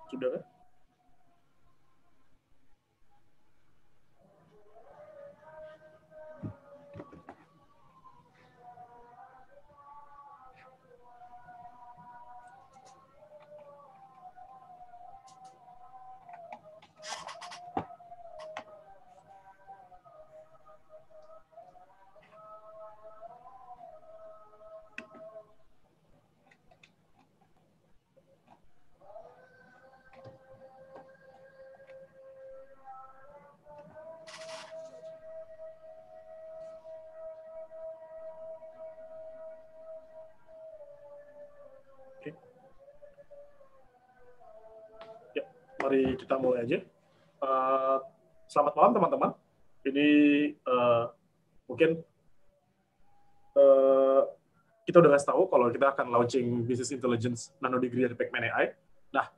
Sudah kan? Oke. Ya, mari kita mulai aja. Selamat malam teman-teman. Ini mungkin kita udah ngasih tahu kalau kita akan launching Business Intelligence Nano Degree dari Pacman AI. Nah,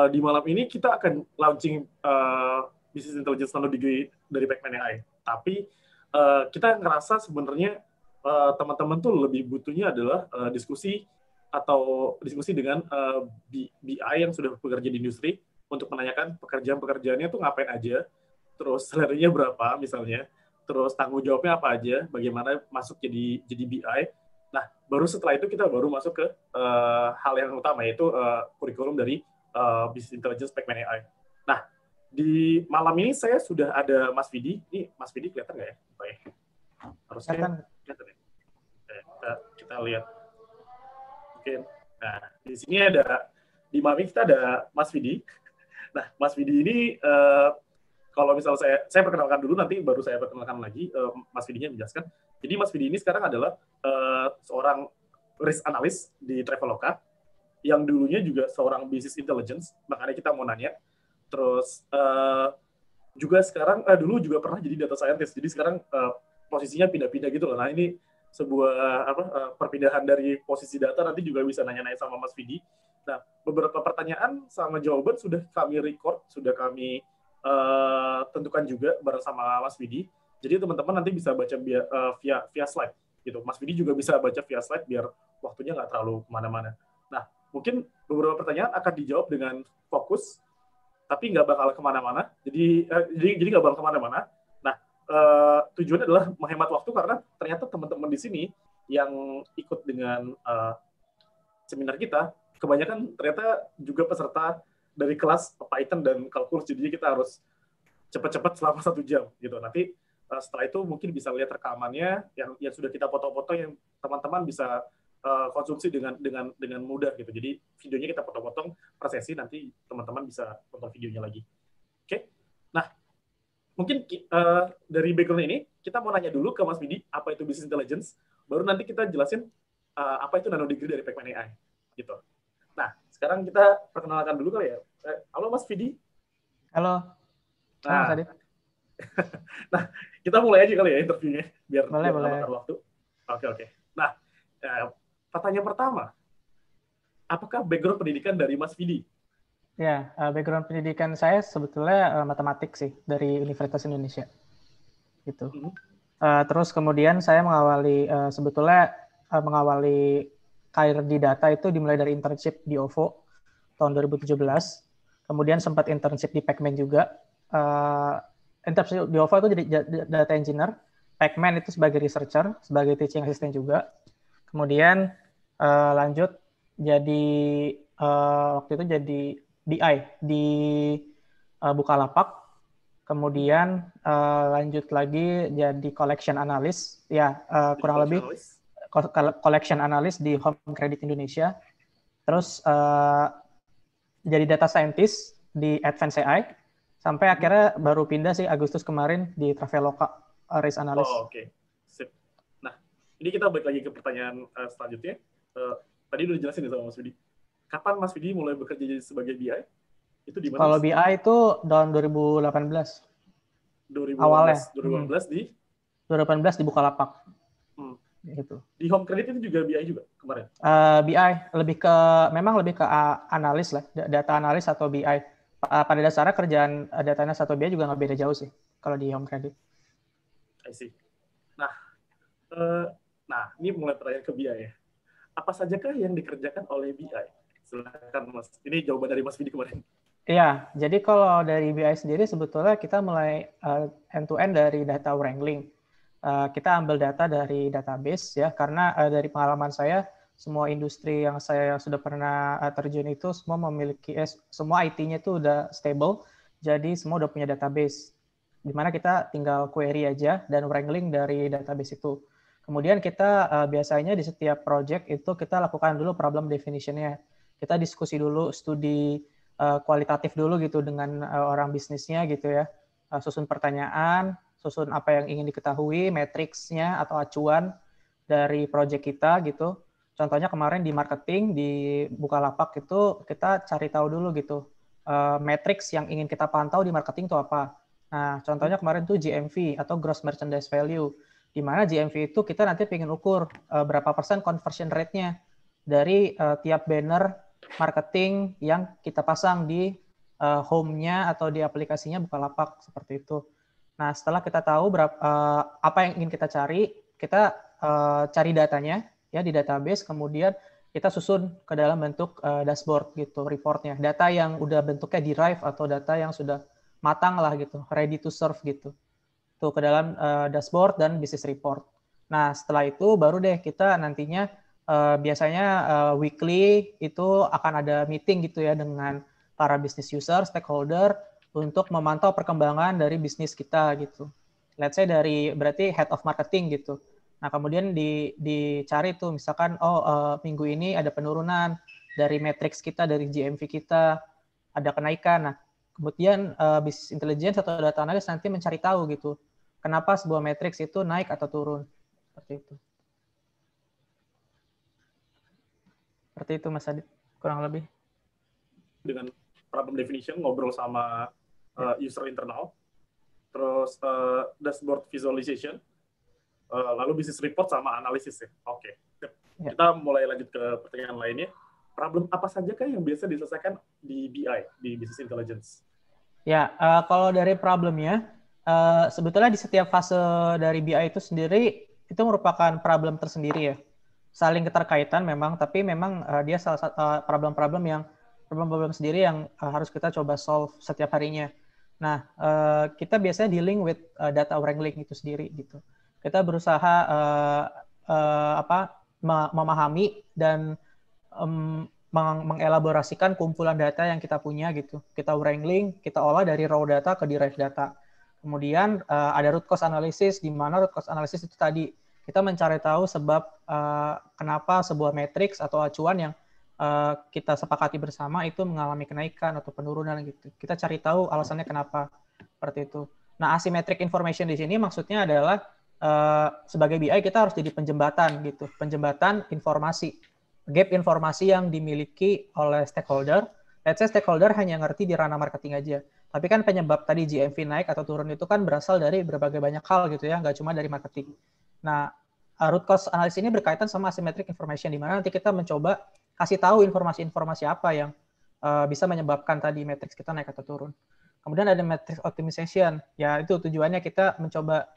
di malam ini kita akan launching Business Intelligence Nano Degree dari Pacman AI. Tapi kita ngerasa sebenarnya teman-teman tuh lebih butuhnya adalah diskusi dengan BI yang sudah bekerja di industri untuk menanyakan pekerjaan-pekerjaannya tuh ngapain aja, terus salary-nya berapa misalnya, terus tanggung jawabnya apa aja, bagaimana masuk jadi BI. Nah, baru setelah itu kita baru masuk ke hal yang utama, yaitu kurikulum dari Business Intelligence Pacman AI. Nah, di malam ini saya sudah ada Mas Vidi. Ini Mas Vidi kelihatan nggak ya? Baik. Harusnya kelihatan ya. Kita lihat. Mungkin. Nah, di sini di malam ini kita ada Mas Vidi. Nah, Mas Vidi ini kalau misal saya perkenalkan dulu, nanti baru saya perkenalkan lagi Mas Vidinya menjelaskan. Jadi Mas Vidi ini sekarang adalah seorang risk analyst di Traveloka, yang dulunya juga seorang business intelligence, makanya kita mau nanya. Terus juga sekarang dulu juga pernah jadi data scientist, jadi sekarang posisinya pindah-pindah gitu loh. Nah, ini sebuah perpindahan dari posisi data, nanti juga bisa nanya-nanya sama Mas Vidi. Nah, beberapa pertanyaan sama jawaban sudah kami record, sudah kami tentukan juga bareng sama Mas Vidi. Jadi teman-teman nanti bisa baca via slide gitu. Mas Vidi juga bisa baca via slide biar waktunya nggak terlalu kemana-mana. Nah, mungkin beberapa pertanyaan akan dijawab dengan fokus, tapi nggak bakal kemana-mana. Jadi nggak bakal kemana-mana. Nah, tujuannya adalah menghemat waktu, karena ternyata teman-teman di sini yang ikut dengan seminar kita, kebanyakan ternyata juga peserta dari kelas Python dan kalkulus, jadinya kita harus cepat-cepat selama 1 jam gitu. Nanti setelah itu mungkin bisa lihat rekamannya yang sudah kita foto-foto, yang teman-teman bisa konsumsi dengan mudah gitu. Jadi videonya kita potong-potong per sesi, nanti teman-teman bisa tonton videonya lagi. Oke. Nah, mungkin dari background ini kita mau nanya dulu ke Mas Vidi apa itu business intelligence, baru nanti kita jelasin apa itu nano degree dari Pacman AI gitu. Nah, sekarang kita perkenalkan dulu kali ya. Halo Mas Vidi. Halo. Halo Mas Adit. Nah, kita mulai aja kali ya interviewnya, biar boleh. bakar waktu. Oke. Nah, pertanyaan pertama, apakah background pendidikan dari Mas Vidi? Ya, background pendidikan saya sebetulnya matematik sih, dari Universitas Indonesia. Gitu. Terus kemudian saya mengawali karir di data itu dimulai dari internship di OVO tahun 2017. Kemudian sempat internship di Pacman juga. Internship di OVO itu jadi data engineer, Pacman itu sebagai researcher, sebagai teaching assistant juga. Kemudian lanjut jadi waktu itu jadi BI di Bukalapak. Kemudian lanjut lagi jadi collection analyst, ya kurang lebih collection analyst di Home Credit Indonesia. Terus jadi data scientist di Advance AI, sampai akhirnya baru pindah sih Agustus kemarin di Traveloka risk analyst. Oh, oke. Sip. Nah, ini kita balik lagi ke pertanyaan selanjutnya. Tadi udah dijelasin sama Mas Vidi. Kapan Mas Vidi mulai bekerja jadi sebagai BI? Itu di mana? Kalau BI itu tahun 2018. Awalnya. 2018 di 2018 di Bukalapak. Gitu. Di Home Credit itu juga BI juga kemarin? BI lebih ke analis lah, data analis atau BI. Pada dasarnya kerjaan data analis atau BI juga nggak beda jauh sih kalau di Home Credit. I see. Nah, eh, ini mulai terakhir ke BI ya. Apa sajakah yang dikerjakan oleh BI? Silakan Mas. Ini jawaban dari Mas Vidi kemarin. Iya, jadi kalau dari BI sendiri sebetulnya kita mulai end-to-end dari data wrangling. Kita ambil data dari database ya, karena dari pengalaman saya, semua industri yang saya sudah pernah terjun itu semua memiliki, semua IT-nya itu udah stable, jadi semua udah punya database. Di mana kita tinggal query aja dan wrangling dari database itu. Kemudian kita biasanya di setiap project itu kita lakukan dulu problem definition-nya. Kita diskusi dulu, studi kualitatif dulu gitu dengan orang bisnisnya gitu ya. Susun pertanyaan, susun apa yang ingin diketahui, matriksnya atau acuan dari project kita gitu. Contohnya kemarin di marketing, di Bukalapak itu kita cari tahu dulu gitu, matriks yang ingin kita pantau di marketing itu apa. Nah, contohnya kemarin tuh GMV atau Gross Merchandise Value, di mana GMV itu kita nanti pengen ukur berapa persen conversion rate-nya dari tiap banner marketing yang kita pasang di home-nya atau di aplikasinya Bukalapak, seperti itu. Nah, setelah kita tahu apa yang ingin kita cari, kita cari datanya ya di database, kemudian kita susun ke dalam bentuk dashboard gitu, reportnya. Data yang udah bentuknya derived atau data yang sudah matang lah gitu, ready to serve gitu. Tuh ke dalam dashboard dan business report. Nah, setelah itu baru deh kita nantinya biasanya weekly itu akan ada meeting gitu ya dengan para business user, stakeholder untuk memantau perkembangan dari bisnis kita gitu. Let's say dari berarti head of marketing gitu. Nah, kemudian dicari tuh misalkan minggu ini ada penurunan dari matriks kita, dari GMV kita ada kenaikan. Nah, kemudian business intelligence atau data analis nanti mencari tahu gitu. Kenapa sebuah matriks itu naik atau turun. Seperti itu. Seperti itu Mas Adit, kurang lebih. Dengan problem definition, ngobrol sama user internal, terus dashboard visualization, lalu business report sama analisis ya. Oke. Ya. Kita mulai lanjut ke pertanyaan lainnya. Problem apa saja kan yang biasa diselesaikan di BI, di Business Intelligence? Ya, kalau dari problemnya, sebetulnya di setiap fase dari BI itu sendiri, itu merupakan problem tersendiri ya. Saling keterkaitan memang, tapi memang dia salah satu problem-problem sendiri yang harus kita coba solve setiap harinya. Nah, kita biasanya dealing with data wrangling itu sendiri gitu. Kita berusaha memahami dan mengelaborasikan kumpulan data yang kita punya gitu. Kita wrangling, kita olah dari raw data ke derived data. Kemudian ada root cause analysis, di mana root cause analysis itu tadi kita mencari tahu sebab kenapa sebuah matriks atau acuan yang kita sepakati bersama itu mengalami kenaikan atau penurunan gitu. Kita cari tahu alasannya kenapa seperti itu. Nah, asymmetric information di sini maksudnya adalah sebagai BI kita harus jadi penjembatan gitu, penjembatan informasi, gap informasi yang dimiliki oleh stakeholder. Let's say stakeholder hanya ngerti di ranah marketing aja. Tapi kan penyebab tadi GMV naik atau turun itu kan berasal dari berbagai banyak hal gitu ya, nggak cuma dari marketing. Nah, root cause analysis ini berkaitan sama asymmetric information, di mana nanti kita mencoba kasih tahu informasi-informasi apa yang bisa menyebabkan tadi matriks kita naik atau turun. Kemudian ada matrix optimization, ya itu tujuannya kita mencoba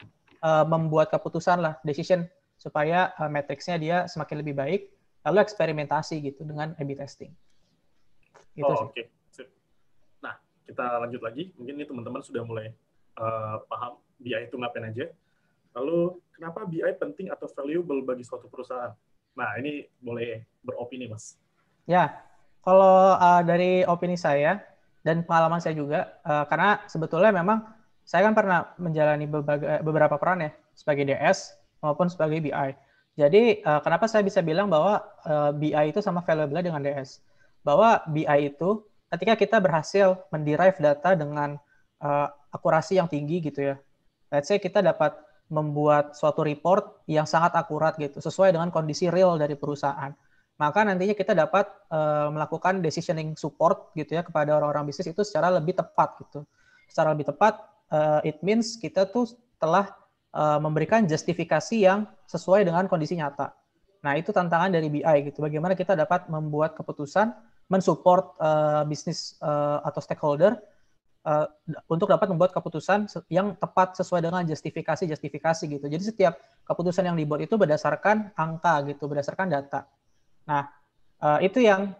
membuat keputusan lah, decision, supaya matriksnya dia semakin lebih baik, lalu eksperimentasi gitu dengan A/B testing. Gitu Oke. Nah, kita lanjut lagi. Mungkin ini teman-teman sudah mulai paham BI itu ngapain aja. Lalu, kenapa BI penting atau valuable bagi suatu perusahaan? Nah, ini boleh beropini, Mas. Ya, kalau dari opini saya dan pengalaman saya juga, karena sebetulnya memang saya kan pernah menjalani beberapa peran ya, sebagai DS maupun sebagai BI. Jadi, kenapa saya bisa bilang bahwa BI itu sama valuable dengan DS? Bahwa BI itu, ketika kita berhasil menderive data dengan akurasi yang tinggi gitu ya, let's say kita dapat membuat suatu report yang sangat akurat gitu, sesuai dengan kondisi real dari perusahaan. Maka nantinya kita dapat melakukan decisioning support gitu ya kepada orang-orang bisnis itu secara lebih tepat gitu. Secara lebih tepat, it means kita tuh telah memberikan justifikasi yang sesuai dengan kondisi nyata. Nah, itu tantangan dari BI gitu. Bagaimana kita dapat membuat keputusan, mensupport bisnis atau stakeholder untuk dapat membuat keputusan yang tepat sesuai dengan justifikasi gitu. Jadi setiap keputusan yang dibuat itu berdasarkan angka gitu, berdasarkan data. Nah, itu yang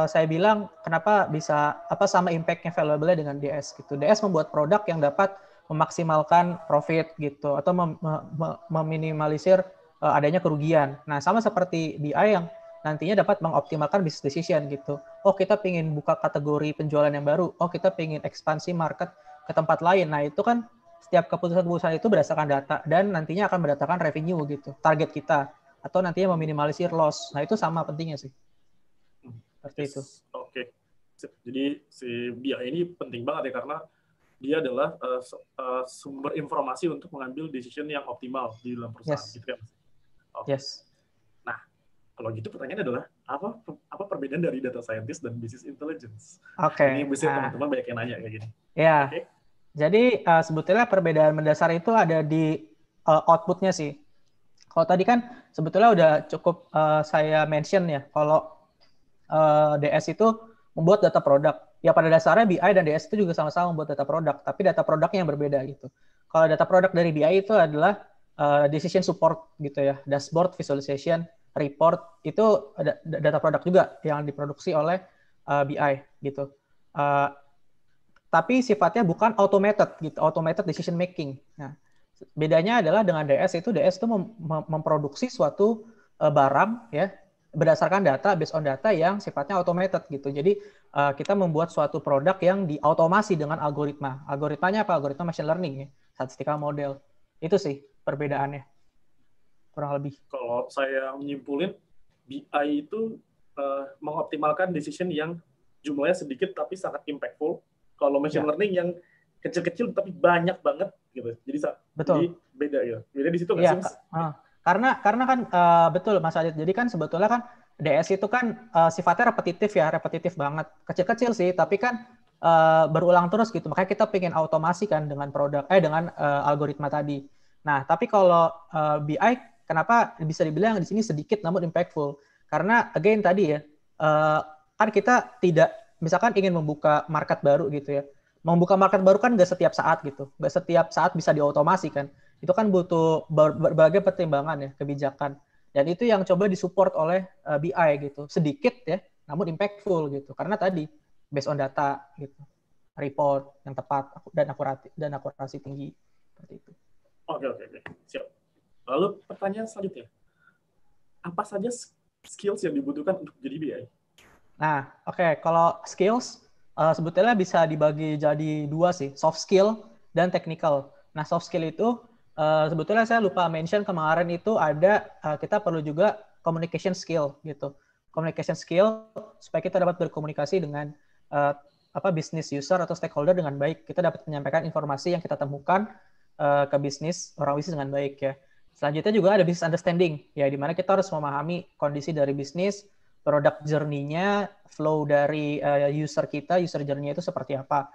saya bilang kenapa bisa sama impact-nya valuable dengan DS gitu. DS membuat produk yang dapat memaksimalkan profit gitu atau meminimalisir adanya kerugian. Nah, sama seperti BI yang nantinya dapat mengoptimalkan business decision gitu. Oh, kita pengen buka kategori penjualan yang baru. Oh, kita pengen ekspansi market ke tempat lain. Nah, itu kan setiap keputusan-keputusan itu berdasarkan data dan nantinya akan berdasarkan revenue gitu, target kita atau nantinya meminimalisir loss. Nah, itu sama pentingnya sih. Seperti itu. Oke. Jadi si BI ini penting banget ya karena dia adalah sumber informasi untuk mengambil decision yang optimal di dalam perusahaan, gitu kan? Okay. Yes. Nah, kalau gitu pertanyaannya adalah apa perbedaan dari data scientist dan business intelligence? Oke. Ini biasanya teman-teman banyak yang nanya kayak gini. Ya. Okay. Jadi sebetulnya perbedaan mendasar itu ada di outputnya sih. Kalau tadi kan sebetulnya udah cukup saya mention ya, kalau DS itu membuat data produk. Ya pada dasarnya BI dan DS itu juga sama-sama membuat data produk, tapi data produknya yang berbeda gitu. Kalau data produk dari BI itu adalah decision support gitu ya, dashboard, visualization, report, itu data produk juga yang diproduksi oleh BI gitu. Tapi sifatnya bukan automated gitu, automated decision making. Nah, bedanya adalah dengan DS itu memproduksi suatu barang ya berdasarkan data, based on data yang sifatnya automated gitu. Jadi kita membuat suatu produk yang diautomasi dengan algoritma. Algoritmanya apa? Algoritma machine learning ya, statistical model. Itu sih perbedaannya kurang lebih. Kalau saya menyimpulin, BI itu mengoptimalkan decision yang jumlahnya sedikit tapi sangat impactful. Kalau machine learning yang kecil-kecil tapi banyak banget gitu. Jadi beda ya. Beda di situ nggak sih, Mas? Karena kan betul Mas Adit. Jadi kan sebetulnya kan DS itu kan sifatnya repetitif banget. Kecil-kecil sih, tapi kan berulang terus gitu. Makanya kita pengen automasi kan dengan dengan algoritma tadi. Nah, tapi kalau BI kenapa bisa dibilang di sini sedikit namun impactful? Karena again tadi ya, kan kita tidak misalkan ingin membuka market baru gitu ya. Membuka market baru kan nggak setiap saat gitu. Nggak setiap saat bisa diotomasi kan. Itu kan butuh berbagai pertimbangan ya, kebijakan. Dan itu yang coba disupport oleh BI gitu. Sedikit ya, namun impactful gitu. Karena tadi based on data gitu. Report yang tepat dan akurasi tinggi seperti itu. Oke. Siap. Lalu pertanyaan selanjutnya. Apa saja skills yang dibutuhkan untuk jadi BI? Nah, kalau skills sebetulnya bisa dibagi jadi dua sih, soft skill dan technical. Nah, soft skill itu sebetulnya saya lupa mention kemarin itu ada kita perlu juga communication skill gitu. Communication skill supaya kita dapat berkomunikasi dengan business user atau stakeholder dengan baik. Kita dapat menyampaikan informasi yang kita temukan ke orang bisnis dengan baik ya. Selanjutnya juga ada business understanding ya, di mana kita harus memahami kondisi dari bisnis, product journey-nya, flow dari user journey-nya itu seperti apa.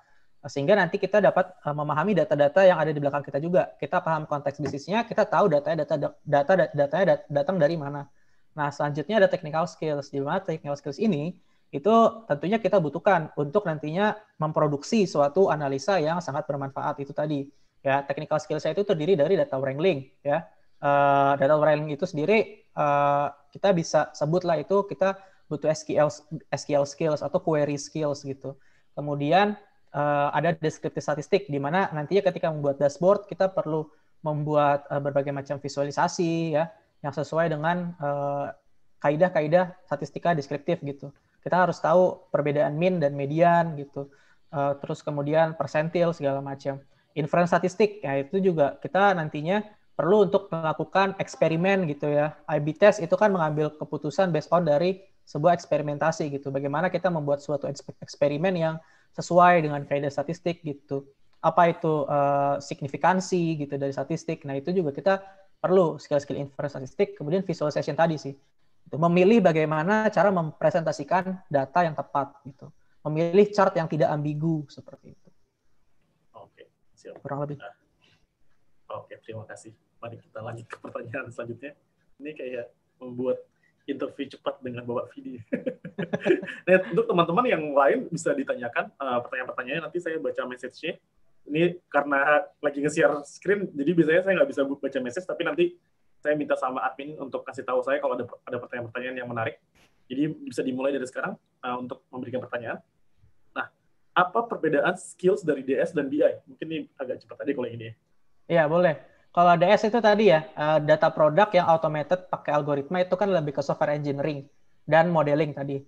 Sehingga nanti kita dapat memahami data-data yang ada di belakang kita juga. Kita paham konteks bisnisnya, kita tahu datanya datang dari mana. Nah, selanjutnya ada technical skills. Di mana technical skills ini itu tentunya kita butuhkan untuk nantinya memproduksi suatu analisa yang sangat bermanfaat itu tadi. Ya, technical skills saya itu terdiri dari data wrangling ya. Data wrangling itu sendiri kita bisa sebutlah itu kita butuh SQL skills atau query skills gitu. Kemudian ada descriptive statistik di mana nantinya ketika membuat dashboard kita perlu membuat berbagai macam visualisasi ya yang sesuai dengan kaidah-kaidah statistika deskriptif gitu. Kita harus tahu perbedaan mean dan median gitu. Terus kemudian persentil segala macam. Inference statistik ya itu juga kita nantinya perlu untuk melakukan eksperimen gitu ya. IB test itu kan mengambil keputusan based on dari sebuah eksperimentasi gitu. Bagaimana kita membuat suatu eksperimen yang sesuai dengan kaidah statistik gitu. Apa itu signifikansi gitu dari statistik. Nah, itu juga kita perlu skill-skill inference statistik, kemudian visualization tadi sih. Itu memilih bagaimana cara mempresentasikan data yang tepat gitu. Memilih chart yang tidak ambigu seperti itu. Oke, siap. Kurang lebih. Oke, terima kasih. Mari kita lanjut ke pertanyaan selanjutnya. Ini kayak membuat interview cepat dengan Bapak Vidi. Nah, untuk teman-teman yang lain bisa ditanyakan pertanyaan-pertanyaannya, nanti saya baca message-nya. Ini karena lagi nge-share screen, jadi biasanya saya nggak bisa baca message, tapi nanti saya minta sama admin untuk kasih tahu saya kalau ada pertanyaan-pertanyaan yang menarik. Jadi bisa dimulai dari sekarang untuk memberikan pertanyaan. Nah, apa perbedaan skills dari DS dan BI? Mungkin ini agak cepat tadi kalau ini ya. Iya, boleh. Kalau DS itu tadi ya, data produk yang automated pakai algoritma itu kan lebih ke software engineering dan modeling tadi.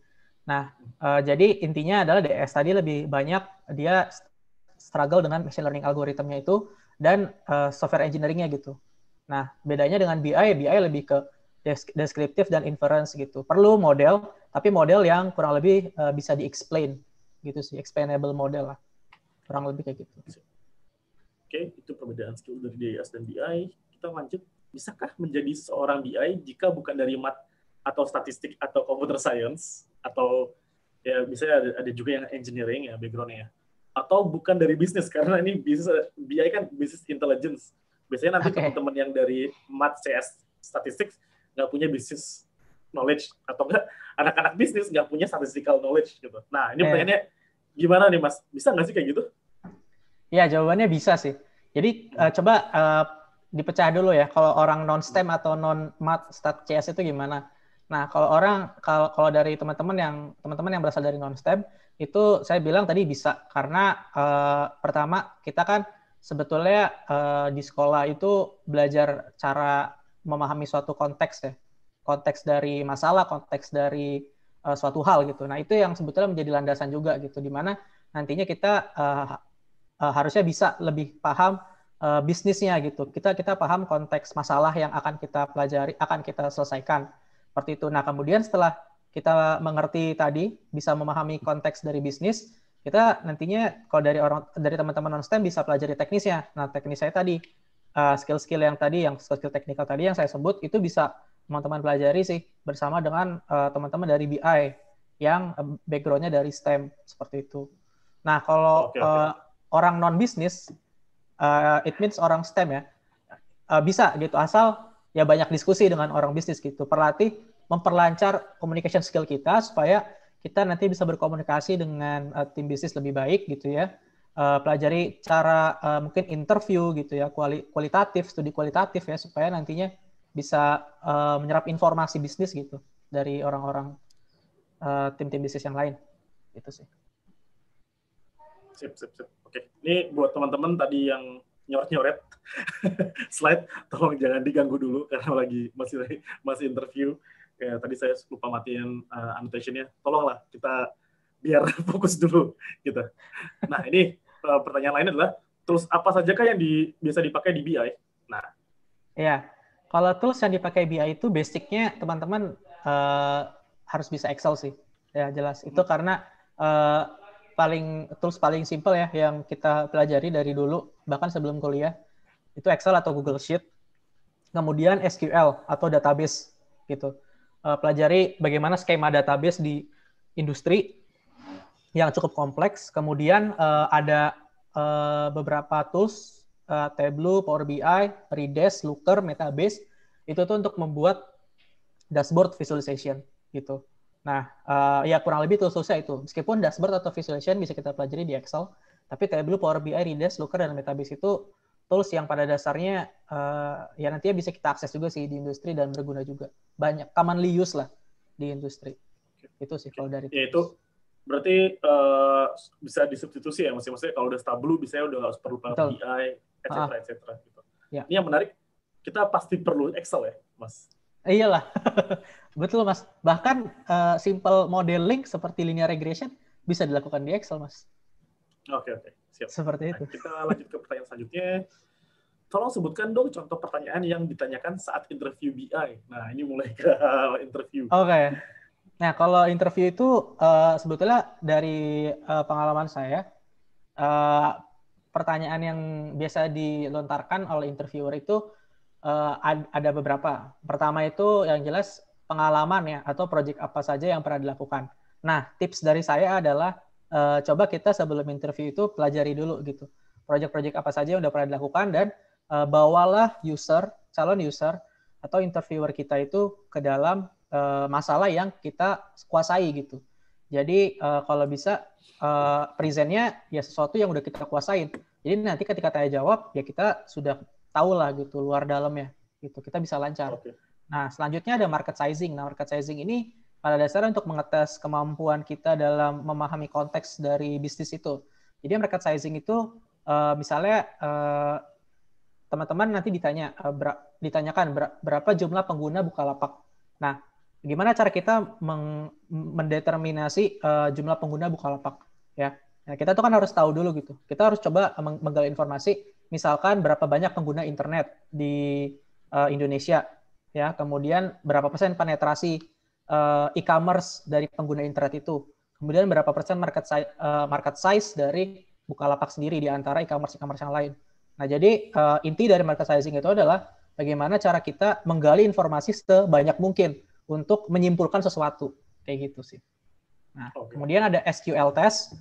Nah, jadi intinya adalah DS tadi lebih banyak dia struggle dengan machine learning algoritmnya itu dan software engineering-nya gitu. Nah, bedanya dengan BI lebih ke deskriptif dan inference gitu. Perlu model, tapi model yang kurang lebih bisa di-explain gitu sih, explainable model lah. Kurang lebih kayak gitu. Oke, itu perbedaan skill dari DS dan BI. Kita lanjut. Bisakah menjadi seorang BI jika bukan dari math atau statistik atau computer science atau ya misalnya ada juga yang engineering ya background-nya ya. Atau bukan dari bisnis karena ini bisnis BI kan business intelligence. Biasanya nanti teman-teman yang dari math, CS, statistik nggak punya business knowledge atau enggak anak-anak bisnis nggak punya statistical knowledge gitu. Nah, ini pertanyaannya gimana nih Mas? Bisa nggak sih kayak gitu? Ya, jawabannya bisa sih. Jadi coba dipecah dulu ya. Kalau orang non-STEM atau non-Math, Stat, CS itu gimana? Nah, kalau dari teman-teman yang berasal dari non-STEM itu saya bilang tadi bisa karena pertama kita kan sebetulnya di sekolah itu belajar cara memahami suatu konteks ya. Konteks dari masalah, konteks dari suatu hal gitu. Nah, itu yang sebetulnya menjadi landasan juga gitu di mana nantinya kita harusnya bisa lebih paham bisnisnya gitu. Kita paham konteks masalah yang akan kita pelajari, akan kita selesaikan. Seperti itu. Nah, kemudian setelah kita mengerti tadi, bisa memahami konteks dari bisnis, kita nantinya kalau dari teman-teman non-STEM bisa pelajari teknisnya. Nah, teknisnya tadi skill-skill yang skill teknikal tadi yang saya sebut itu bisa teman-teman pelajari sih bersama dengan teman-teman dari BI yang background-nya dari STEM seperti itu. Nah, kalau orang non-bisnis, it means orang STEM ya, bisa gitu, asal ya banyak diskusi dengan orang bisnis gitu, memperlancar communication skill kita supaya kita nanti bisa berkomunikasi dengan tim bisnis lebih baik gitu ya, pelajari cara mungkin interview gitu ya, studi kualitatif ya, supaya nantinya bisa menyerap informasi bisnis gitu dari orang-orang tim-tim bisnis yang lain, gitu sih. Sip. Oke, ini buat teman-teman tadi yang nyoret-nyoret slide, tolong jangan diganggu dulu karena masih interview. Kayak tadi saya lupa matiin annotation-nya. Tolonglah kita biar fokus dulu gitu. Nah, ini pertanyaan lain adalah tools apa saja kah yang biasa dipakai di BI? Nah, ya, kalau tools yang dipakai BI itu basicnya teman-teman harus bisa Excel sih. Ya, jelas. Itu karena tools paling simple ya yang kita pelajari dari dulu bahkan sebelum kuliah itu Excel atau Google Sheet, kemudian SQL atau database gitu. Pelajari bagaimana skema database di industri yang cukup kompleks. Kemudian ada beberapa tools Tableau, Power BI, Redis, Looker, Metabase itu tuh untuk membuat dashboard visualization gitu. Nah, ya kurang lebih tools-toolsnya itu. Meskipun dashboard atau visualization bisa kita pelajari di Excel, tapi Tableau, Power BI, Redis, Looker, dan Metabase itu tools yang pada dasarnya ya nantinya bisa kita akses juga sih di industri dan berguna juga. Banyak commonly use lah di industri. Itu sih kalau dari tools. Ya itu berarti bisa disubstitusi ya, maksudnya kalau udah Tableau bisa udah nggak perlu Power BI, etc. Gitu. Ya. Ini yang menarik, kita pasti perlu Excel ya, Mas. Iyalah, betul Mas. Bahkan simple modeling seperti linear regression bisa dilakukan di Excel, Mas. Oke, siap. Seperti itu. Kita lanjut ke pertanyaan selanjutnya. Tolong sebutkan dong contoh pertanyaan yang ditanyakan saat interview BI. Nah, ini mulai ke interview. Oke. Nah, kalau interview itu sebetulnya dari pengalaman saya, pertanyaan yang biasa dilontarkan oleh interviewer itu ada beberapa. Pertama itu yang jelas pengalaman ya, atau proyek apa saja yang pernah dilakukan. Nah, tips dari saya adalah coba kita sebelum interview itu pelajari dulu gitu. Proyek-proyek apa saja yang udah pernah dilakukan dan bawalah calon user atau interviewer kita itu ke dalam masalah yang kita kuasai gitu. Jadi kalau bisa presentnya ya sesuatu yang udah kita kuasain. Jadi nanti ketika tanya jawab ya kita sudah tahu lah gitu luar dalamnya gitu. Kita bisa lancar. Oke. Nah, selanjutnya ada market sizing. Nah, market sizing ini pada dasarnya untuk mengetes kemampuan kita dalam memahami konteks dari bisnis itu. Jadi market sizing itu misalnya teman-teman nanti ditanyakan berapa jumlah pengguna Bukalapak. Nah, gimana cara kita mendeterminasi jumlah pengguna Bukalapak? Ya, nah, kita tuh kan harus tahu dulu gitu. Kita harus coba menggali informasi, misalkan berapa banyak pengguna internet di Indonesia, ya. Kemudian berapa persen penetrasi e-commerce dari pengguna internet itu. Kemudian berapa persen market size dari Bukalapak sendiri di antara e-commerce yang lain. Nah, jadi inti dari market sizing itu adalah bagaimana cara kita menggali informasi sebanyak mungkin untuk menyimpulkan sesuatu. Kayak gitu sih. Nah, kemudian ada SQL test,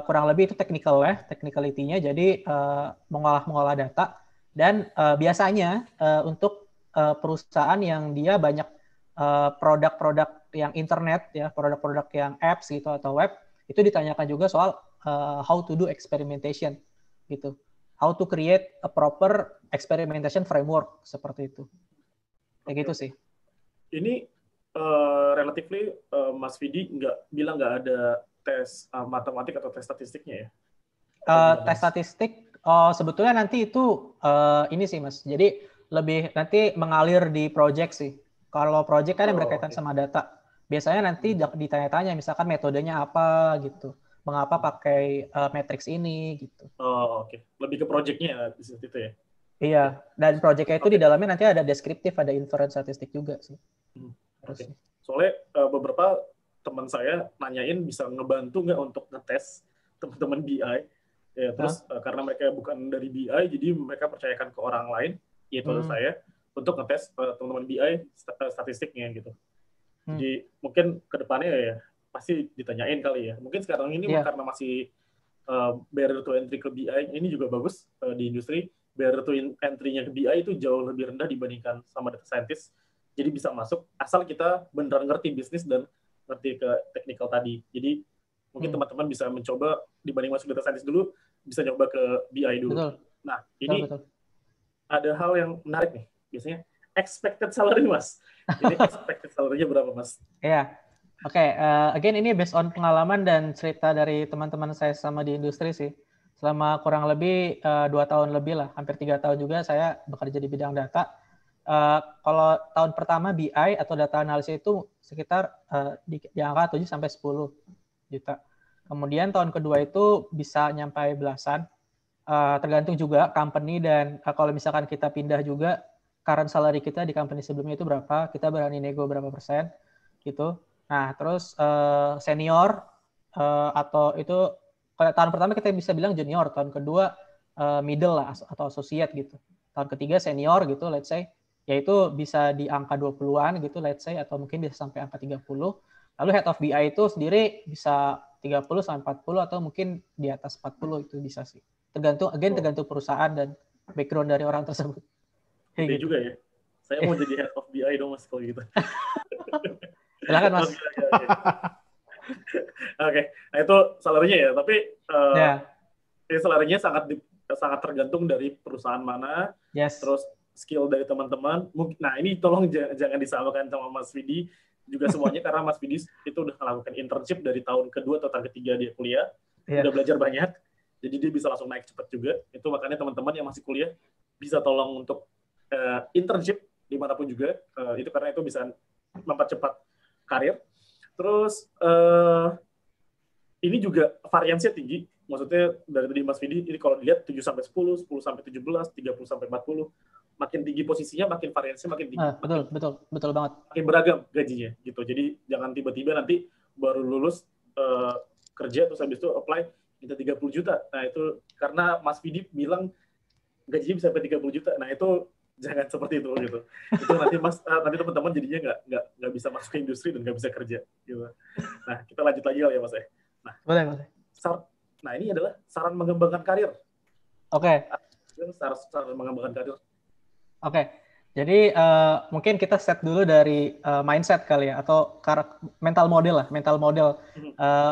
kurang lebih itu technicality-nya, jadi mengolah data. Dan biasanya untuk perusahaan yang dia banyak produk-produk yang internet, ya, produk-produk yang apps gitu atau web, itu ditanyakan juga soal how to do experimentation gitu. How to create a proper experimentation framework seperti itu. Kayak gitu sih. Ini relatively Mas Vidi bilang nggak ada tes matematik atau tes statistiknya ya? Tes statistik sebetulnya nanti itu ini sih Mas. Jadi lebih nanti mengalir di project sih. Kalau project kan yang berkaitan sama data. Biasanya nanti ditanya-tanya misalkan metodenya apa gitu. Mengapa pakai matrix ini gitu. Oh, oke. Lebih ke project-nya di situ ya. Iya, dan project-nya itu di dalamnya nanti ada deskriptif, ada inference statistik juga sih. Oke. Soalnya beberapa teman saya nanyain bisa ngebantu nggak untuk ngetes teman-teman BI. Ya, terus karena mereka bukan dari BI, jadi mereka percayakan ke orang lain, yaitu saya, untuk ngetes teman-teman BI statistiknya gitu. Jadi mungkin ke depannya ya pasti ditanyain kali ya. Mungkin sekarang ini karena masih barrier to entry ke BI ini juga bagus di industri. Barrier to entry-nya ke BI itu jauh lebih rendah dibandingkan sama data scientist. Jadi bisa masuk asal kita beneran ngerti bisnis dan ngerti ke technical tadi. Jadi mungkin teman-teman bisa mencoba dibanding masuk data scientist dulu, bisa nyoba ke BI dulu. Betul. Nah, ini ada hal yang menarik nih. Biasanya expected salary, Mas. Ini expected salary-nya berapa, Mas? Iya. Oke, again ini based on pengalaman dan cerita dari teman-teman saya sama di industri sih. Selama kurang lebih 2 tahun lebih lah, hampir 3 tahun juga saya bekerja di bidang data. Kalau tahun pertama BI atau data analisis itu sekitar di angka 7 sampai 10 juta. Kemudian tahun kedua itu bisa nyampai belasan. Tergantung juga company dan kalau misalkan kita pindah juga current salary kita di company sebelumnya itu berapa, kita berani nego berapa persen gitu. Nah, terus senior atau itu kalau tahun pertama kita bisa bilang junior, tahun kedua middle lah atau associate gitu. Tahun ketiga senior gitu, let's say, yaitu bisa di angka 20-an gitu, let's say, atau mungkin bisa sampai angka 30. Lalu head of BI itu sendiri bisa 30 sampai 40 atau mungkin di atas 40 itu bisa sih. Tergantung perusahaan dan background dari orang tersebut. Gede juga ya. Saya mau jadi head of BI dong Mas kalau gitu. Silakan Mas. Oke. Nah itu salarinya ya. Tapi salarinya sangat tergantung dari perusahaan mana. Terus skill dari teman-teman. Nah ini tolong jangan disamakan sama Mas Vidi juga semuanya karena Mas Vidi itu udah melakukan internship dari tahun kedua atau tahun ketiga dia kuliah. Udah belajar banyak. Jadi dia bisa langsung naik cepat juga. Itu makanya teman-teman yang masih kuliah bisa tolong untuk internship dimanapun juga. Itu karena itu bisa mempercepat karir. Terus ini juga variansinya tinggi. Maksudnya dari Mas Vidi, ini kalau dilihat 7 sampai 10, 10 sampai 17, 30 sampai 40, makin tinggi posisinya, makin variansinya makin tinggi. Betul banget. Makin beragam gajinya gitu. Jadi jangan tiba-tiba nanti baru lulus kerja terus habis itu apply minta 30 juta. Nah itu karena Mas Vidi bilang gajinya bisa sampai 30 juta. Nah itu jangan seperti itu gitu. Itu nanti nanti teman-teman jadinya nggak bisa masuk ke industri dan nggak bisa kerja gitu. Nah kita lanjut lagi kali ya Mas ya. Nah, boleh. Nah ini adalah saran mengembangkan karir. Oke. Saran mengembangkan karir. Oke. Jadi mungkin kita set dulu dari mindset kali ya, atau mental model lah, mental model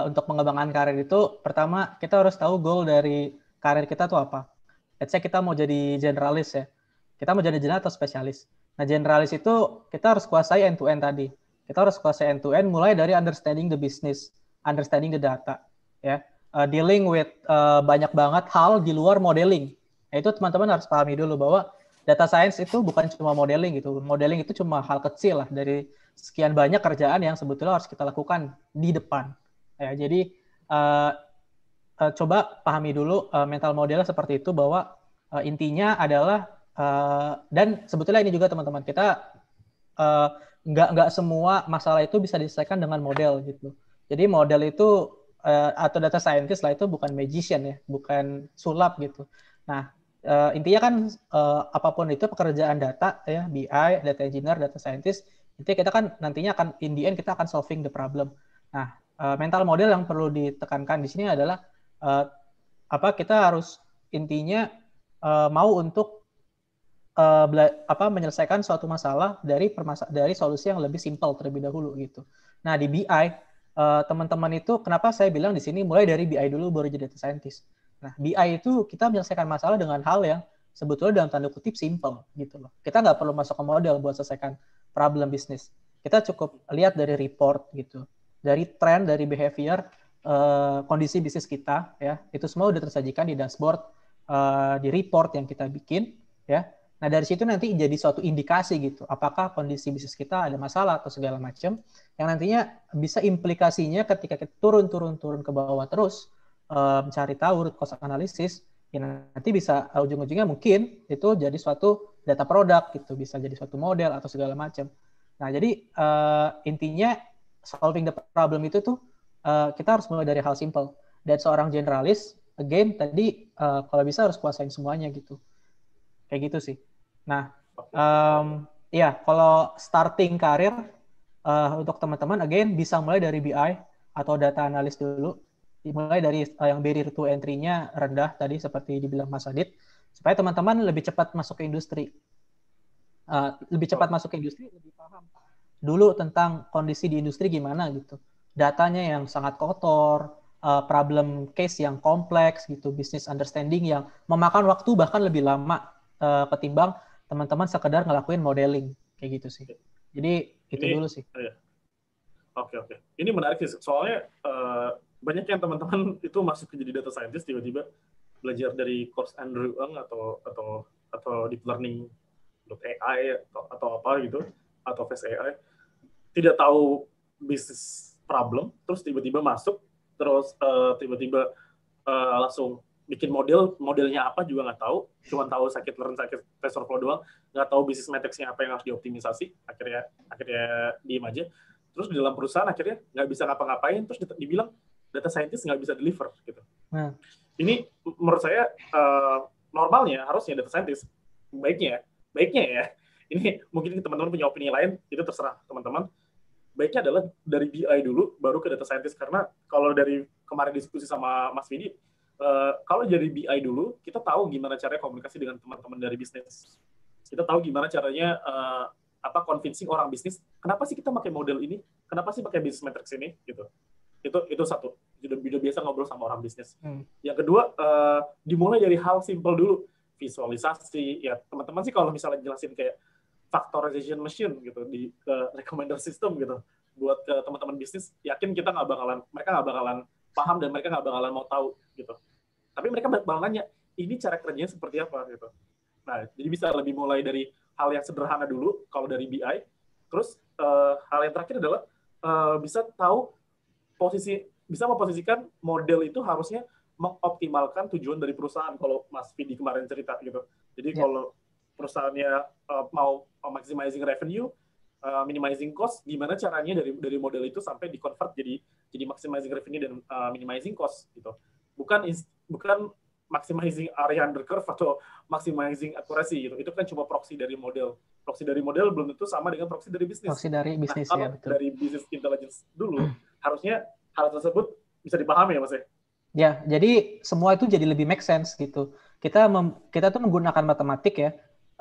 untuk mengembangkan karir itu. Pertama, kita harus tahu goal dari karir kita tuh apa. Let's say kita mau jadi generalis ya, kita mau jadi general atau spesialis. Nah, generalis itu kita harus kuasai end to end tadi. Kita harus kuasai end to end mulai dari understanding the business, understanding the data, ya, dealing with banyak banget hal di luar modeling. Nah, itu teman-teman harus pahami dulu bahwa data science itu bukan cuma modeling gitu. Modeling itu cuma hal kecil lah dari sekian banyak kerjaan yang sebetulnya harus kita lakukan di depan. Ya, jadi coba pahami dulu mental modelnya seperti itu, bahwa intinya adalah dan sebetulnya ini juga teman-teman, kita nggak semua masalah itu bisa diselesaikan dengan model gitu. Jadi model itu atau data scientist lah itu bukan magician ya, bukan sulap gitu. Nah, intinya kan apapun itu pekerjaan data ya, BI, data engineer, data scientist, intinya kita kan nantinya akan in the end kita akan solving the problem. Nah, mental model yang perlu ditekankan di sini adalah kita harus intinya mau untuk menyelesaikan suatu masalah dari solusi yang lebih simpel terlebih dahulu gitu. Nah, di BI teman-teman itu kenapa saya bilang di sini mulai dari BI dulu baru jadi data scientist. Nah, BI itu kita menyelesaikan masalah dengan hal yang sebetulnya dalam tanda kutip simple gitu loh. Kita nggak perlu masuk ke model buat selesaikan problem bisnis. Kita cukup lihat dari report gitu, dari trend, dari behavior, kondisi bisnis kita ya. Itu semua udah tersajikan di dashboard, di report yang kita bikin ya. Nah, dari situ nanti jadi suatu indikasi gitu, apakah kondisi bisnis kita ada masalah atau segala macam, yang nantinya bisa implikasinya ketika kita turun ke bawah terus, mencari tahu root cause analysis, ya nanti bisa ujung-ujungnya mungkin itu jadi suatu data produk gitu, bisa jadi suatu model atau segala macam. Nah, jadi intinya solving the problem itu tuh kita harus mulai dari hal simple. Dan seorang generalis, again tadi kalau bisa harus kuasain semuanya gitu. Kayak gitu sih. Nah, ya kalau starting karir untuk teman-teman, again bisa mulai dari BI atau data analis dulu. Dimulai dari yang barrier to entry-nya rendah tadi seperti dibilang Mas Adit, supaya teman-teman lebih cepat masuk ke industri. Lebih cepat masuk ke industri, lebih paham dulu tentang kondisi di industri gimana gitu. Datanya yang sangat kotor, problem case yang kompleks gitu, business understanding yang memakan waktu bahkan lebih lama ketimbang teman-teman sekedar ngelakuin modeling kayak gitu sih. Jadi itu dulu sih. Oke. Ini menarik sih, soalnya banyak yang teman-teman itu masuk ke jadi data scientist tiba-tiba belajar dari course Andrew Ng atau deep learning AI atau apa gitu, atau face AI, tidak tahu bisnis problem, terus tiba-tiba masuk, terus tiba-tiba langsung bikin modelnya apa juga nggak tahu, cuma tahu scikit-learn, TensorFlow doang, nggak tahu bisnis matrix-nya apa yang harus dioptimisasi, akhirnya diem aja. Terus di dalam perusahaan akhirnya nggak bisa ngapa-ngapain, terus dibilang data scientist nggak bisa deliver gitu. Ini menurut saya normalnya harusnya data scientist baiknya ya. Ini mungkin teman-teman punya opini lain, itu terserah teman-teman. Baiknya adalah dari BI dulu, baru ke data scientist, karena kalau dari kemarin diskusi sama Mas Vidi, kalau dari BI dulu, kita tahu gimana caranya komunikasi dengan teman-teman dari bisnis. Kita tahu gimana caranya convincing orang bisnis, kenapa sih kita pakai model ini? Kenapa sih pakai business matrix ini? Gitu. Itu satu. Udah biasa ngobrol sama orang bisnis. Yang kedua, dimulai dari hal simple dulu. Visualisasi. Ya, teman-teman sih kalau misalnya jelasin kayak factorization machine gitu ke recommender system gitu buat ke teman-teman bisnis, yakin mereka nggak bakalan paham dan mereka nggak bakalan mau tahu gitu. Tapi mereka bakal nanya, ini cara kerjanya seperti apa gitu. Nah, jadi bisa lebih mulai dari hal yang sederhana dulu kalau dari BI. Terus hal yang terakhir adalah bisa tahu bisa memposisikan model itu harusnya mengoptimalkan tujuan dari perusahaan, kalau Mas Vidi kemarin cerita gitu. Jadi kalau perusahaannya mau maximizing revenue, minimizing cost, gimana caranya dari model itu sampai di-convert jadi maximizing revenue dan minimizing cost gitu. Bukan maximizing area under curve atau maximizing accuracy gitu. Itu kan cuma proxy dari model. Proxy dari model belum tentu sama dengan proxy dari bisnis. Proxy dari bisnis, ya, betul. Dari business intelligence dulu, harusnya hal tersebut bisa dipahami ya, Mas ya? Ya, jadi semua itu jadi lebih make sense gitu. Kita tuh menggunakan matematik ya,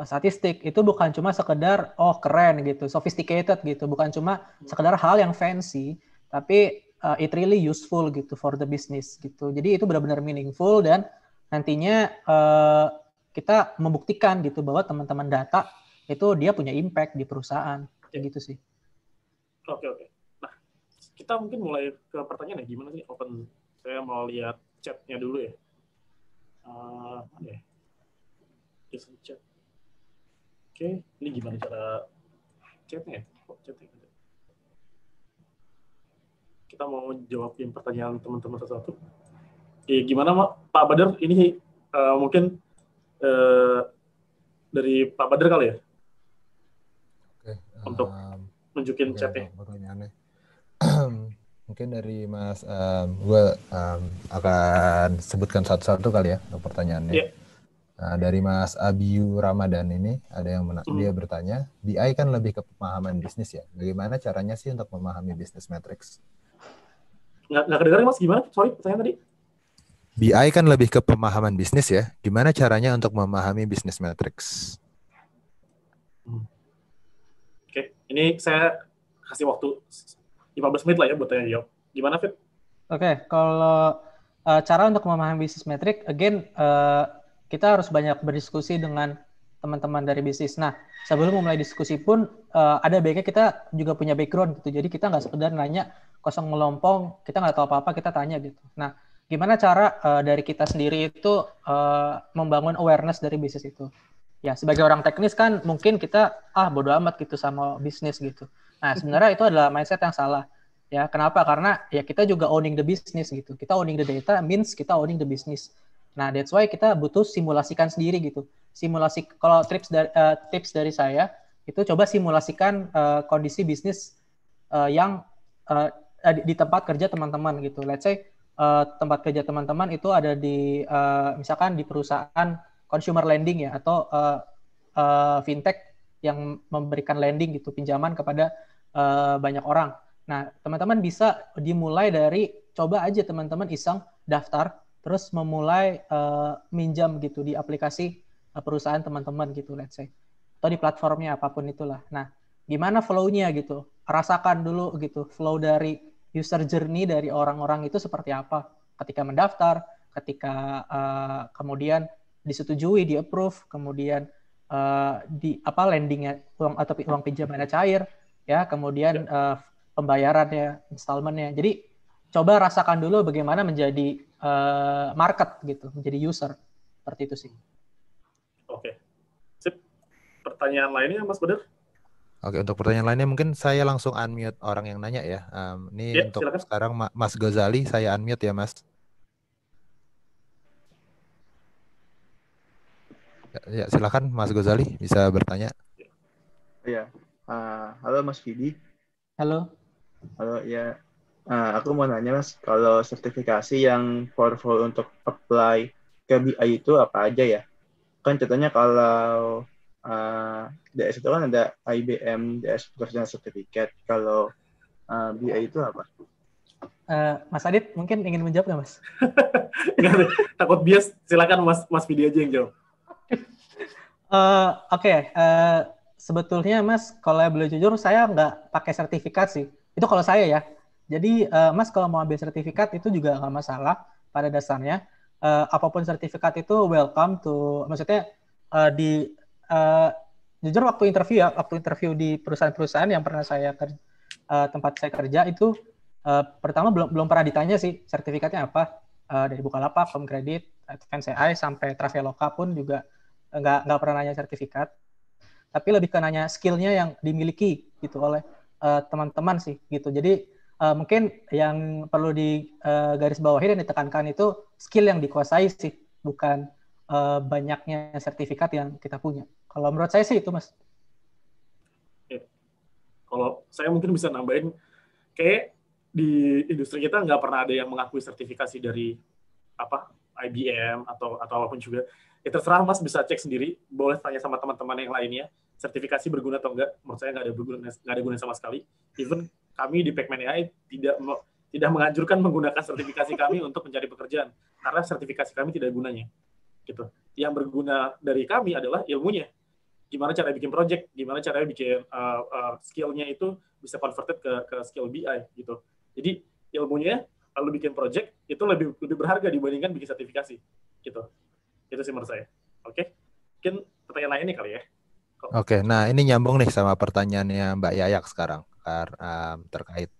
statistik itu bukan cuma sekedar keren gitu, sophisticated gitu, bukan cuma sekedar hal yang fancy, tapi it really useful gitu for the business gitu. Jadi itu benar-benar meaningful dan nantinya kita membuktikan gitu bahwa teman-teman data itu dia punya impact di perusahaan kayak gitu sih. Oke. Nah, kita mungkin mulai ke pertanyaan ya, gimana sih open? Saya mau lihat chatnya dulu ya. Just chat. Oke, ini gimana cara chatnya? Chatnya. Kita mau jawabin pertanyaan teman-teman satu-satu. Gimana Pak Badar? Ini mungkin dari Pak Badar kali ya? Oke, untuk nunjukin chatnya. Pertanyaannya. Mungkin dari Mas, gue akan sebutkan satu-satu kali ya untuk pertanyaannya. Yeah. Dari Mas Abiyu Ramadan ini ada yang dia bertanya, BI kan lebih ke pemahaman bisnis ya. Bagaimana caranya sih untuk memahami business metrics? Nggak kedengaran Mas, gimana? Sorry, pertanyaan tadi. BI kan lebih ke pemahaman bisnis ya. Gimana caranya untuk memahami business metrics? Oke, ini saya kasih waktu 15 menit lah ya buat tanya jawab. Gimana, Fit? Oke, kalau cara untuk memahami business metric, again, kita harus banyak berdiskusi dengan teman-teman dari bisnis. Nah, sebelum memulai diskusi pun, ada baiknya kita juga punya background gitu. Jadi kita nggak sekedar nanya kosong melompong, kita nggak tahu apa-apa, kita tanya gitu. Nah, gimana cara dari kita sendiri itu membangun awareness dari bisnis itu? Ya, sebagai orang teknis kan mungkin kita, bodo amat gitu sama bisnis gitu. Nah, sebenarnya itu adalah mindset yang salah. Ya, kenapa? Karena ya kita juga owning the business gitu. Kita owning the data means kita owning the business. Nah, that's why kita butuh simulasikan sendiri gitu. Simulasi, kalau tips dari saya, itu coba simulasikan kondisi bisnis yang di tempat kerja teman-teman gitu. Let's say tempat kerja teman-teman itu ada di misalkan di perusahaan consumer lending ya, atau fintech yang memberikan lending gitu, pinjaman kepada banyak orang. Nah, teman-teman bisa dimulai dari coba aja teman-teman iseng daftar, terus memulai minjam gitu di aplikasi perusahaan teman-teman gitu, let's say. Atau di platformnya apapun itulah. Nah, gimana flow-nya gitu? Rasakan dulu gitu, flow dari user journey dari orang-orang itu seperti apa ketika mendaftar, ketika kemudian disetujui, di-approve, kemudian di lendingnya, uang pinjamannya cair, ya, kemudian pembayarannya, installmentnya. Jadi coba rasakan dulu bagaimana menjadi market gitu, menjadi user, seperti itu sih. Oke, sip. Pertanyaan lainnya, Mas Badar? Oke, untuk pertanyaan lainnya mungkin saya langsung unmute orang yang nanya ya. Ini untuk silakan. Sekarang Mas Ghazali, saya unmute ya, Mas. Ya, silakan Mas Ghazali bisa bertanya. Ya, halo Mas Fidi. Halo. Halo ya, aku mau nanya Mas, kalau sertifikasi yang powerful untuk apply ke BI itu apa aja ya? Kan contohnya kalau DS itu kan ada IBM DS Professional Certificate. Kalau BI itu apa? Mas Adit mungkin ingin menjawab nggak, Mas? Nggak, takut bias. Silakan Mas Vidi aja yang jawab. Oke. Sebetulnya Mas, kalau boleh jujur, saya nggak pakai sertifikat sih. Itu kalau saya ya. Jadi Mas kalau mau ambil sertifikat itu juga nggak masalah pada dasarnya. Apapun sertifikat itu welcome to, maksudnya jujur waktu interview di perusahaan-perusahaaan yang pernah saya tempat saya kerja itu pertama belum pernah ditanya sih sertifikatnya apa, dari Bukalapak, Home Credit, Advance AI sampai Traveloka pun juga nggak pernah nanya sertifikat, tapi lebih ke nanya skillnya yang dimiliki gitu oleh teman-teman sih gitu. Jadi mungkin yang perlu di garis bawahi dan ditekankan itu skill yang dikuasai sih, bukan banyaknya sertifikat yang kita punya. Kalau menurut saya sih itu, Mas. Ya. Kalau saya mungkin bisa nambahin, kayak di industri kita nggak pernah ada yang mengakui sertifikasi dari IBM atau apapun juga. Ya terserah Mas bisa cek sendiri, boleh tanya sama teman-teman yang lainnya, sertifikasi berguna atau enggak. Menurut saya nggak ada guna sama sekali. Even kami di Pacman AI tidak menganjurkan menggunakan sertifikasi kami untuk mencari pekerjaan, karena sertifikasi kami tidak ada gunanya. Gitu. Yang berguna dari kami adalah ilmunya. gimana cara bikin project, gimana cara bikin skill-nya itu bisa converted ke skill BI gitu. Jadi ilmunya lalu bikin project itu lebih berharga dibandingkan bikin sertifikasi gitu. Itu sih menurut saya. Oke. Mungkin pertanyaan lain nih kali ya. Oke, nah ini nyambung nih sama pertanyaannya Mbak Yayak sekarang terkait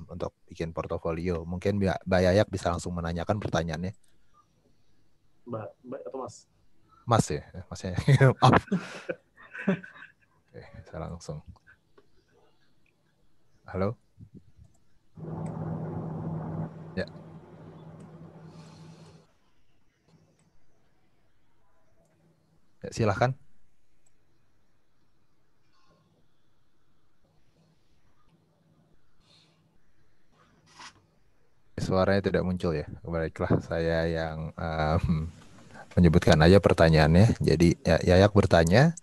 untuk bikin portofolio. Mungkin Mbak Yayak bisa langsung menanyakan pertanyaannya. Mbak atau Mas? Mas ya, Masnya. Oke, saya langsung. Halo. Ya. Ya, silahkan. Suaranya tidak muncul ya. Baiklah, saya yang menyebutkan aja pertanyaannya. Jadi Yayak bertanya,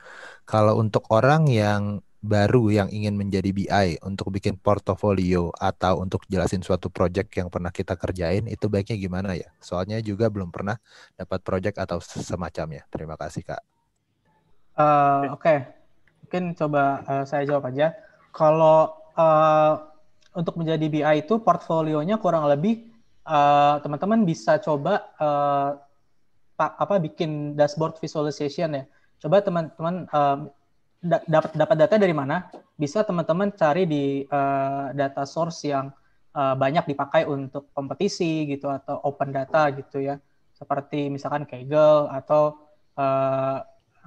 kalau untuk orang yang baru yang ingin menjadi BI untuk bikin portofolio atau untuk jelasin suatu project yang pernah kita kerjain, itu baiknya gimana ya? Soalnya juga belum pernah dapat project atau semacamnya. Terima kasih, Kak. Oke. Mungkin coba saya jawab aja. Kalau untuk menjadi BI itu portfolionya kurang lebih teman-teman bisa coba bikin dashboard visualization ya. Coba teman-teman dapat data dari mana? Bisa teman-teman cari di data source yang banyak dipakai untuk kompetisi gitu atau open data gitu ya. Seperti misalkan Kaggle atau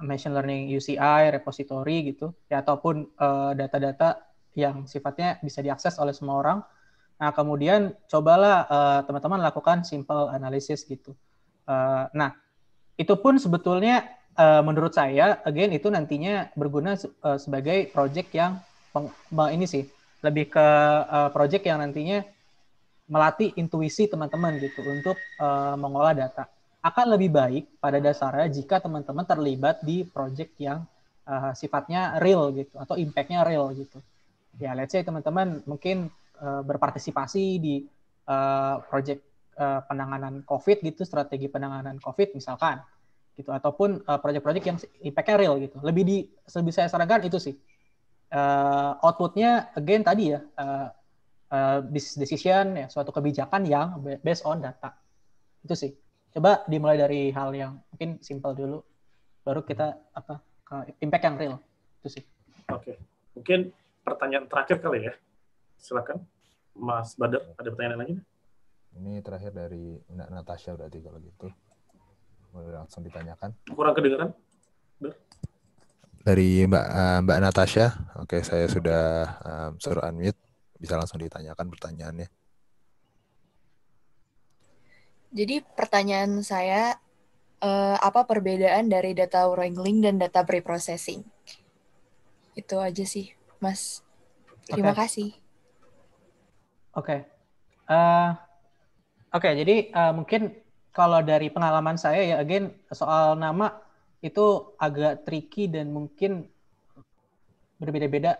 machine learning UCI, repository gitu ya, ataupun data-data yang sifatnya bisa diakses oleh semua orang. Nah, kemudian cobalah teman-teman lakukan simple analysis gitu. Nah, itu pun sebetulnya menurut saya, again, itu nantinya berguna sebagai project yang ini sih, lebih ke project yang nantinya melatih intuisi teman-teman gitu untuk mengolah data. Akan lebih baik pada dasarnya jika teman-teman terlibat di project yang sifatnya real gitu, atau impact-nya real gitu. Ya, let's say teman-teman mungkin berpartisipasi di project penanganan COVID gitu, strategi penanganan COVID misalkan, gitu, ataupun project-project yang impact-nya real gitu. Lebih saya sarankan itu sih. Output-nya again tadi ya, business decision ya, suatu kebijakan yang based on data. Itu sih. Coba dimulai dari hal yang mungkin simple dulu, baru kita ke impact yang real. Itu sih. Oke. Mungkin pertanyaan terakhir kali ya. Silakan, Mas Badar, ada pertanyaan lagi? Ini terakhir dari Mbak Natasha berarti kalau gitu. Boleh langsung ditanyakan. Kurang kedengeran? Dari Mbak Natasha. Oke, saya sudah suruh unmute. Bisa langsung ditanyakan pertanyaannya. Jadi pertanyaan saya, apa perbedaan dari data wrangling dan data preprocessing? Itu aja sih, Mas. Terima kasih. Oke. Jadi mungkin kalau dari pengalaman saya ya, again, soal nama itu agak tricky dan mungkin berbeda-beda.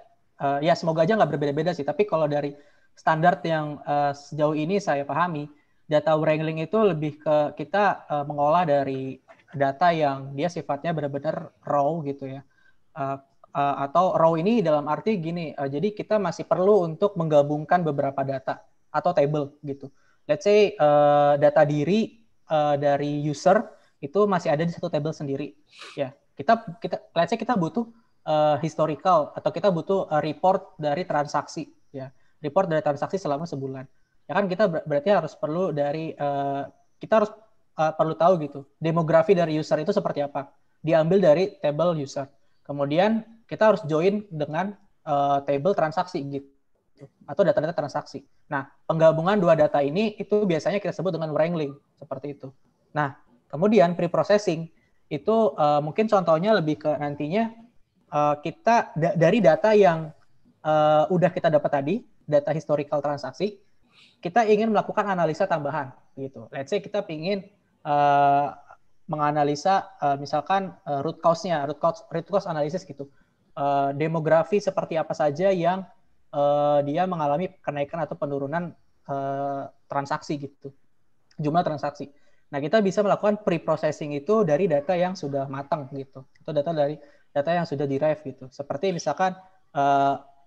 Ya semoga aja nggak berbeda-beda sih, tapi kalau dari standar yang sejauh ini saya pahami, data wrangling itu lebih ke kita mengolah dari data yang dia sifatnya benar-benar raw gitu ya. Atau raw ini dalam arti gini, jadi kita masih perlu untuk menggabungkan beberapa data atau table gitu. Let's say data diri dari user itu masih ada di satu table sendiri. Ya, let's say kita butuh historical atau kita butuh report dari transaksi, ya, report dari transaksi selama sebulan. Ya kan kita berarti harus perlu dari kita harus perlu tahu gitu demografi dari user itu seperti apa. Diambil dari table user. Kemudian kita harus join dengan table transaksi gitu atau data-data transaksi. Nah, penggabungan dua data ini itu biasanya kita sebut dengan wrangling seperti itu. Nah, kemudian pre-processing itu mungkin contohnya lebih ke nantinya kita dari data yang udah kita dapat tadi, data historical transaksi, kita ingin melakukan analisa tambahan gitu. Let's say kita ingin menganalisa misalkan root cause-nya, root cause analysis gitu. Demografi seperti apa saja yang dia mengalami kenaikan atau penurunan transaksi gitu. Jumlah transaksi. Nah, kita bisa melakukan pre-processing itu dari data yang sudah matang gitu. Itu data dari data yang sudah derive gitu. Seperti misalkan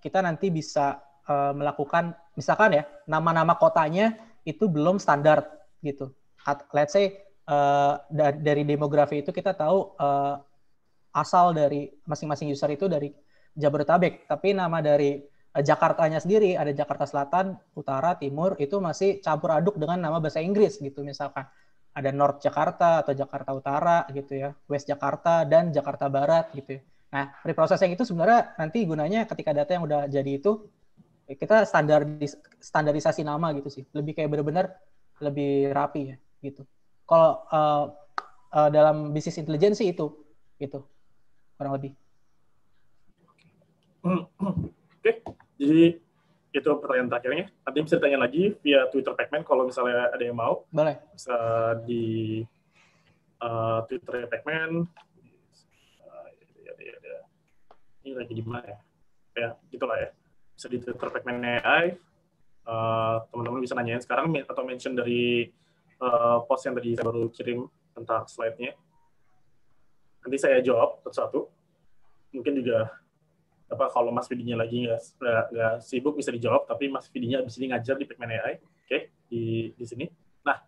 kita nanti bisa melakukan, misalkan ya, nama-nama kotanya itu belum standar gitu. Let's say dari demografi itu kita tahu asal dari masing-masing user itu dari Jabodetabek, tapi nama dari Jakartanya sendiri ada Jakarta Selatan, Utara, Timur, itu masih campur aduk dengan nama bahasa Inggris gitu. Misalkan ada North Jakarta atau Jakarta Utara gitu ya, West Jakarta dan Jakarta Barat gitu ya. Nah, preprocessing itu sebenarnya nanti gunanya ketika data yang udah jadi itu kita standarisasi nama gitu sih, lebih kayak benar-benar lebih rapi ya gitu. Kalau dalam bisnis intelligence sih itu kurang lebih. Oke, jadi itu pertanyaan terakhirnya. Nanti bisa ditanya lagi via Twitter Pacman kalau misalnya ada yang mau. Boleh. Bisa di Twitter Pacman. Ini lagi di mana ya? Ya, gitulah ya. Bisa di Twitter Pacman AI. Teman-teman bisa nanyain sekarang atau mention dari post yang tadi saya baru kirim tentang slide-nya. Nanti saya jawab satu-satu. Mungkin juga kalau Mas Vidinya lagi nggak sibuk bisa dijawab, tapi Mas Vidinya abis ini ngajar di Pacman AI, oke, di sini. Nah,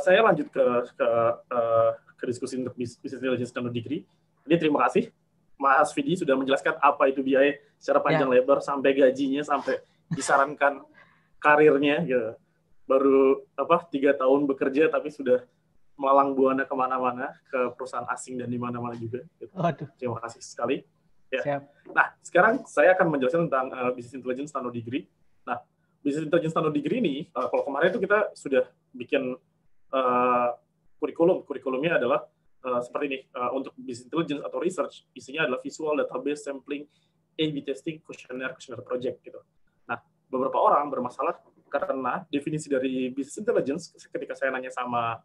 saya lanjut ke diskusi untuk Business Intelligence dan Degree. Jadi terima kasih Mas Vidi sudah menjelaskan apa itu BI secara panjang lebar, sampai gajinya, sampai disarankan karirnya, gitu. Baru 3 tahun bekerja tapi sudah melalang buana kemana-mana, ke perusahaan asing dan di mana-mana juga. Gitu. Terima kasih sekali. Ya. Siap. Nah, sekarang saya akan menjelaskan tentang Business Intelligence Nano Degree. Nah, Business Intelligence Nano Degree ini, kalau kemarin itu kita sudah bikin kurikulumnya adalah seperti ini. Untuk Business Intelligence atau Research, isinya adalah visual, database, sampling, A/B testing, questionnaire project gitu. Nah, beberapa orang bermasalah karena definisi dari Business Intelligence, ketika saya nanya sama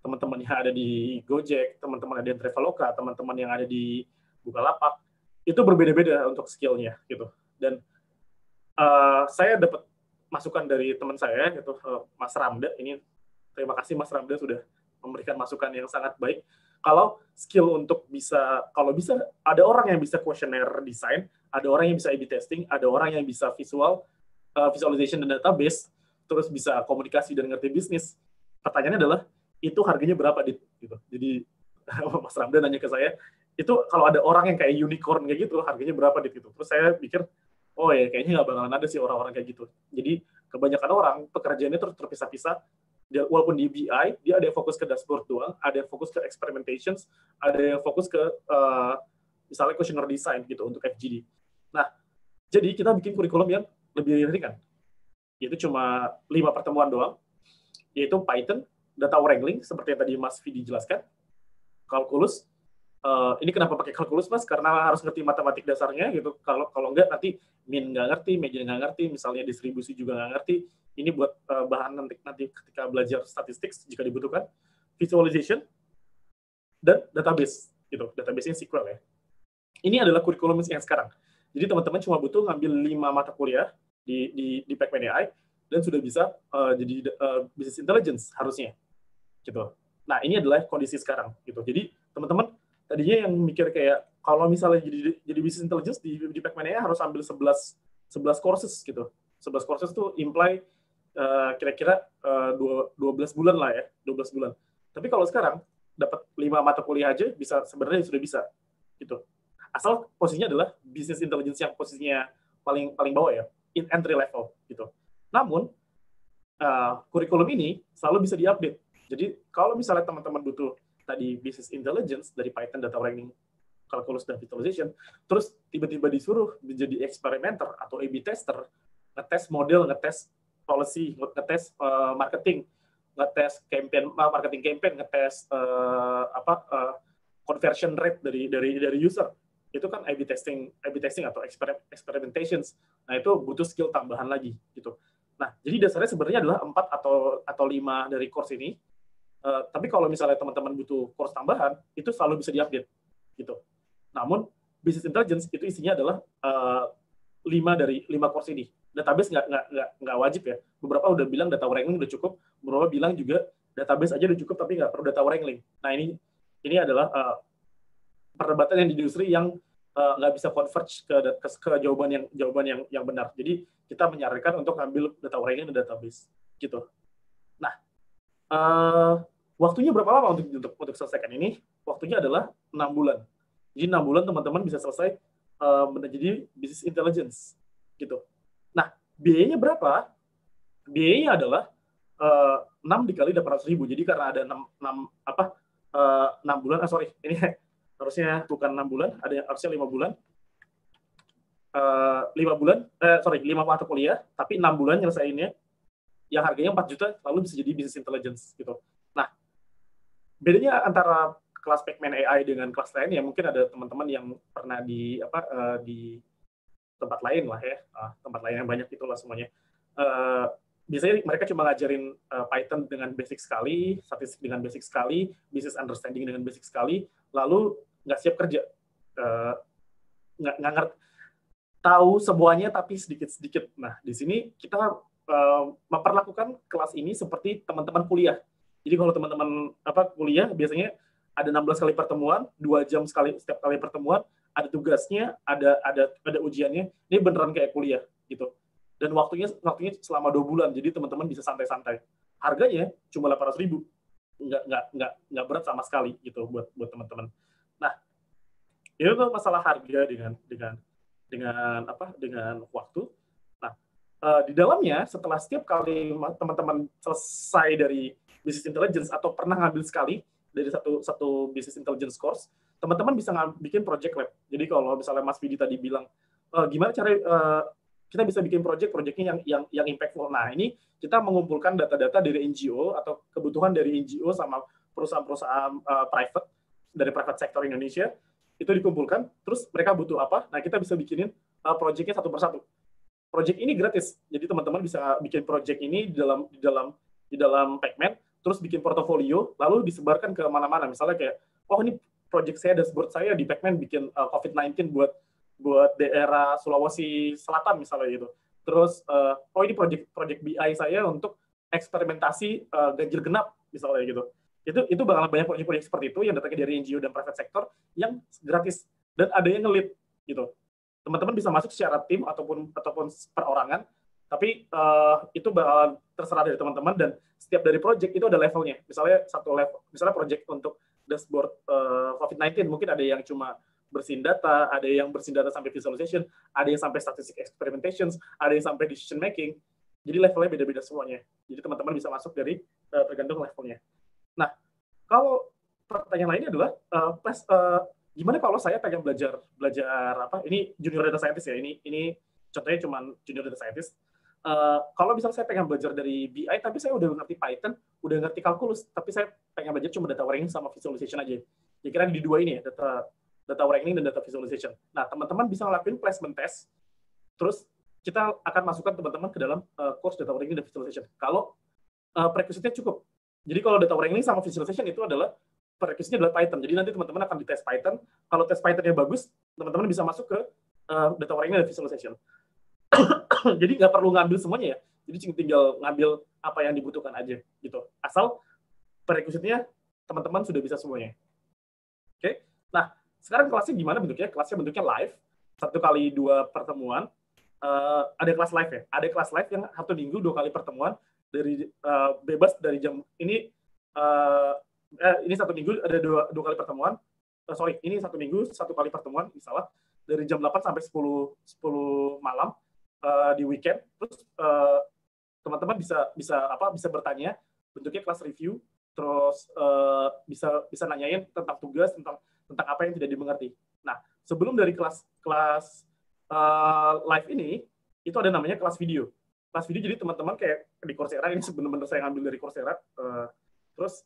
teman-teman yang ada di Gojek, teman-teman yang ada di Traveloka, teman-teman yang ada di Bukalapak, itu berbeda-beda untuk skill-nya gitu. Dan saya dapat masukan dari teman saya, yaitu Mas Ramda. Ini terima kasih Mas Ramda sudah memberikan masukan yang sangat baik. Kalau skill untuk kalau bisa, ada orang yang bisa questionnaire design, ada orang yang bisa A/B testing, ada orang yang bisa visualization dan database, terus bisa komunikasi dan ngerti bisnis. Pertanyaannya adalah, itu harganya berapa, Dit? Gitu. Jadi Mas Ramda nanya ke saya, itu kalau ada orang yang kayak unicorn kayak gitu, harganya berapa, Dit? Gitu. Terus saya pikir, oh ya kayaknya nggak bakalan ada sih orang-orang kayak gitu. Jadi kebanyakan orang pekerjaannya terpisah-pisah. Walaupun di BI, dia ada yang fokus ke dashboard doang, ada yang fokus ke experimentations, ada yang fokus ke misalnya questionnaire design gitu untuk FGD. Nah, jadi kita bikin kurikulum yang lebih ringan. Itu cuma 5 pertemuan doang, yaitu Python, data wrangling, seperti yang tadi Mas Vidi jelaskan, kalkulus. Ini kenapa pakai kalkulus, Mas? Karena harus ngerti matematik dasarnya gitu. Kalau enggak nanti min nggak ngerti, median nggak ngerti, misalnya distribusi juga nggak ngerti. Ini buat bahan nanti ketika belajar statistik jika dibutuhkan. Visualization dan database gitu. Database-nya SQL ya. Ini adalah kurikulum yang sekarang. Jadi teman-teman cuma butuh ngambil 5 mata kuliah di Pacman AI dan sudah bisa jadi business intelligence harusnya. Gitu. Nah, ini adalah kondisi sekarang gitu. Jadi teman-teman tadinya yang mikir kayak kalau misalnya jadi business intelligence di Pacman AI harus ambil 11 courses gitu. 11 courses tuh imply kira-kira 12 bulan lah ya, 12 bulan. Tapi kalau sekarang dapat 5 mata kuliah aja sebenarnya sudah bisa gitu. Asal posisinya adalah business intelligence yang posisinya paling bawah ya, in entry level gitu. Namun kurikulum ini selalu bisa diupdate. Jadi kalau misalnya teman-teman butuh tadi business intelligence dari Python, data wrangling, calculus, dan visualization, terus tiba-tiba disuruh menjadi experimenter atau A/B tester, ngetes model, ngetes policy, ngetes marketing, ngetes marketing campaign, ngetes conversion rate dari user. Itu kan A/B testing atau experimentations. Nah, itu butuh skill tambahan lagi gitu. Nah, jadi dasarnya sebenarnya adalah 4 atau 5 dari course ini. Tapi kalau misalnya teman-teman butuh course tambahan, itu selalu bisa diupdate gitu. Namun business intelligence itu isinya adalah 5 dari 5 course ini. Database nggak wajib ya. Beberapa udah bilang data wrangling udah cukup, beberapa bilang juga database aja udah cukup tapi nggak perlu data wrangling. Nah, ini adalah perdebatan yang di industri yang nggak bisa converge ke jawaban yang benar. Jadi kita menyarankan untuk ngambil data wrangling dan database gitu. Nah, waktunya berapa lama untuk selesaikan ini? Waktunya adalah 6 bulan. Jadi 6 bulan teman-teman bisa selesai menjadi business intelligence gitu. Nah, biayanya berapa? Biayanya adalah 6 dikali 800.000. Jadi karena ada 6 bulan, ini harusnya bukan 6 bulan, harusnya 5 bulan. 5 mata kuliah, tapi 6 bulan nyelesainnya, yang harganya 4 juta, lalu bisa jadi business intelligence gitu. Nah, bedanya antara kelas Pacman AI dengan kelas lain ya, mungkin ada teman-teman yang pernah di tempat lain lah ya, tempat lain yang banyak itulah semuanya. Biasanya mereka cuma ngajarin Python dengan basic sekali, statistik dengan basic sekali, business understanding dengan basic sekali, lalu nggak siap kerja, nggak ngerti, tahu semuanya tapi sedikit-sedikit. Nah, di sini kita memperlakukan kelas ini seperti teman-teman kuliah. Jadi kalau teman-teman kuliah biasanya ada 16 kali pertemuan, 2 jam setiap kali pertemuan, ada tugasnya, ada ujiannya. Ini beneran kayak kuliah gitu. Dan waktunya selama 2 bulan. Jadi teman-teman bisa santai-santai. Harganya cuma 800.000. Nggak berat sama sekali gitu buat teman-teman. Nah, itu masalah harga dengan waktu. Nah, di dalamnya setelah setiap kali teman-teman selesai dari business intelligence atau pernah ngambil sekali dari satu business intelligence course, teman-teman bisa bikin project lab. Jadi kalau misalnya Mas Vidi tadi bilang gimana cara kita bisa bikin project-projectnya yang impactful. Nah, ini kita mengumpulkan data-data dari NGO atau kebutuhan dari NGO sama perusahaan-perusahaan private dari private sector Indonesia, itu dikumpulkan, terus mereka butuh apa? Nah, kita bisa bikinin project-nya satu persatu. Project ini gratis, jadi teman-teman bisa bikin project ini di dalam Pacman, terus bikin portofolio, lalu disebarkan ke mana-mana. Misalnya kayak, oh ini project saya, dashboard saya di Pacman bikin COVID-19 buat daerah Sulawesi Selatan misalnya gitu. Terus, oh ini project BI saya untuk eksperimentasi ganjil genap misalnya gitu. Itu bakal banyak proyek-proyek seperti itu yang datangnya dari NGO dan private sector yang gratis dan ada yang nge-lead gitu. Teman-teman bisa masuk secara tim ataupun perorangan, tapi itu bakal terserah dari teman-teman dan setiap dari project itu ada levelnya. Misalnya satu level, misalnya project untuk dashboard COVID-19 mungkin ada yang cuma bersihin data, ada yang bersihin data sampai visualization, ada yang sampai statistic experimentations, ada yang sampai decision making. Jadi levelnya beda-beda semuanya. Jadi teman-teman bisa masuk dari tergantung levelnya. Nah, kalau pertanyaan lainnya adalah gimana kalau saya pengen belajar apa? Ini junior data scientist ya. Ini contohnya cuma junior data scientist. Kalau misalnya saya pengen belajar dari BI, tapi saya udah ngerti Python, udah ngerti kalkulus, tapi saya pengen belajar cuma data wrangling sama visualization aja. Ya kira di dua ini ya, data wrangling dan data visualization. Nah, teman-teman bisa ngelakuin placement test, terus kita akan masukkan teman-teman ke dalam course data wrangling dan visualization. Kalau prerequisite-nya cukup. Jadi kalau data wrangling sama visualization itu adalah prerequisite-nya adalah Python. Jadi nanti teman-teman akan dites Python. Kalau tes Python-nya bagus, teman-teman bisa masuk ke data wrangling dan visualization. Jadi nggak perlu ngambil semuanya ya. Jadi tinggal ngambil apa yang dibutuhkan aja gitu. Asal prerequisite-nya teman-teman sudah bisa semuanya. Oke. Nah, sekarang kelasnya gimana bentuknya? Kelasnya bentuknya live, 1 kali 2 pertemuan. Ada kelas live ya. Ada kelas live yang 1 minggu 2 kali pertemuan dari bebas dari jam ini 1 minggu ada 2 kali pertemuan. Ini 1 minggu 1 kali pertemuan misalnya dari jam 8 sampai 10 malam di weekend. Terus teman-teman bisa bertanya, bentuknya kelas review, terus bisa nanyain tentang tugas, tentang apa yang tidak dimengerti. Nah, sebelum dari kelas live ini, itu ada namanya kelas video. Kelas video jadi teman-teman kayak di Coursera, ini benar-benar saya ngambil dari Coursera. Terus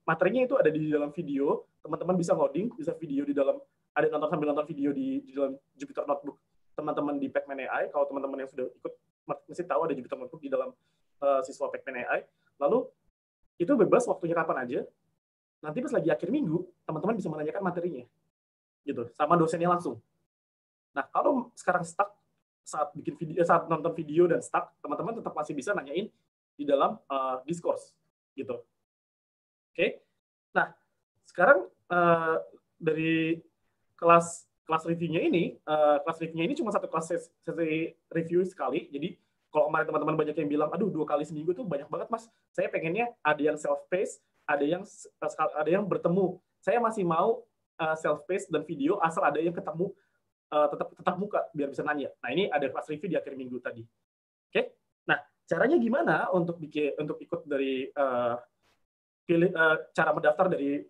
materinya itu ada di dalam video, teman-teman bisa ngoding, bisa video di dalam, ada sambil nonton video di dalam Jupyter Notebook teman-teman di Pacman AI. Kalau teman-teman yang sudah ikut mesti tahu ada Jupyter Notebook di dalam siswa Pacman AI. Lalu itu bebas waktunya kapan aja. Nanti pas lagi akhir minggu, teman-teman bisa menanyakan materinya, gitu, sama dosennya langsung. Nah, kalau sekarang stuck saat bikin video, saat nonton video dan stuck, teman-teman tetap masih bisa nanyain di dalam discourse, gitu. Oke. Nah, sekarang dari kelas reviewnya ini, cuma satu kelas sesi review sekali. Jadi kalau kemarin teman-teman banyak yang bilang, aduh 2 kali seminggu tuh banyak banget mas. Saya pengennya ada yang self-paced, ada yang bertemu. Saya masih mau self-paced dan video asal ada yang ketemu tetap muka biar bisa nanya. Nah ini ada kelas review di akhir minggu tadi. Oke. Nah caranya gimana untuk ikut dari cara mendaftar dari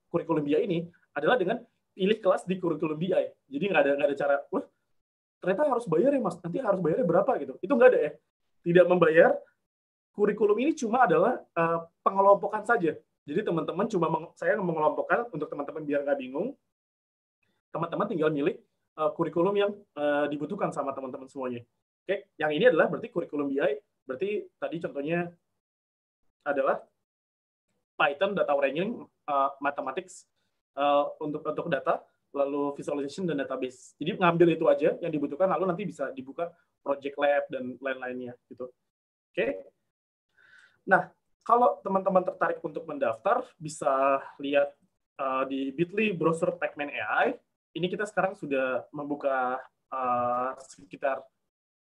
kurikulum BI ini adalah dengan pilih kelas di kurikulum BI. Jadi nggak ada cara, wah ternyata harus bayar ya mas, nanti harus bayarnya berapa gitu. Itu nggak ada ya. Tidak membayar. Kurikulum ini cuma adalah pengelompokan saja. Jadi teman-teman saya mengelompokkan untuk teman-teman biar nggak bingung. Teman-teman tinggal milih kurikulum yang dibutuhkan sama teman-teman semuanya. Oke, yang ini adalah berarti kurikulum BI. Berarti tadi contohnya adalah Python, data wrangling, mathematics untuk data, lalu visualization dan database. Jadi ngambil itu aja yang dibutuhkan, lalu nanti bisa dibuka project lab dan lain-lainnya gitu. Oke. Nah, kalau teman-teman tertarik untuk mendaftar, bisa lihat di Bitly browser Pacman AI. Ini kita sekarang sudah membuka sekitar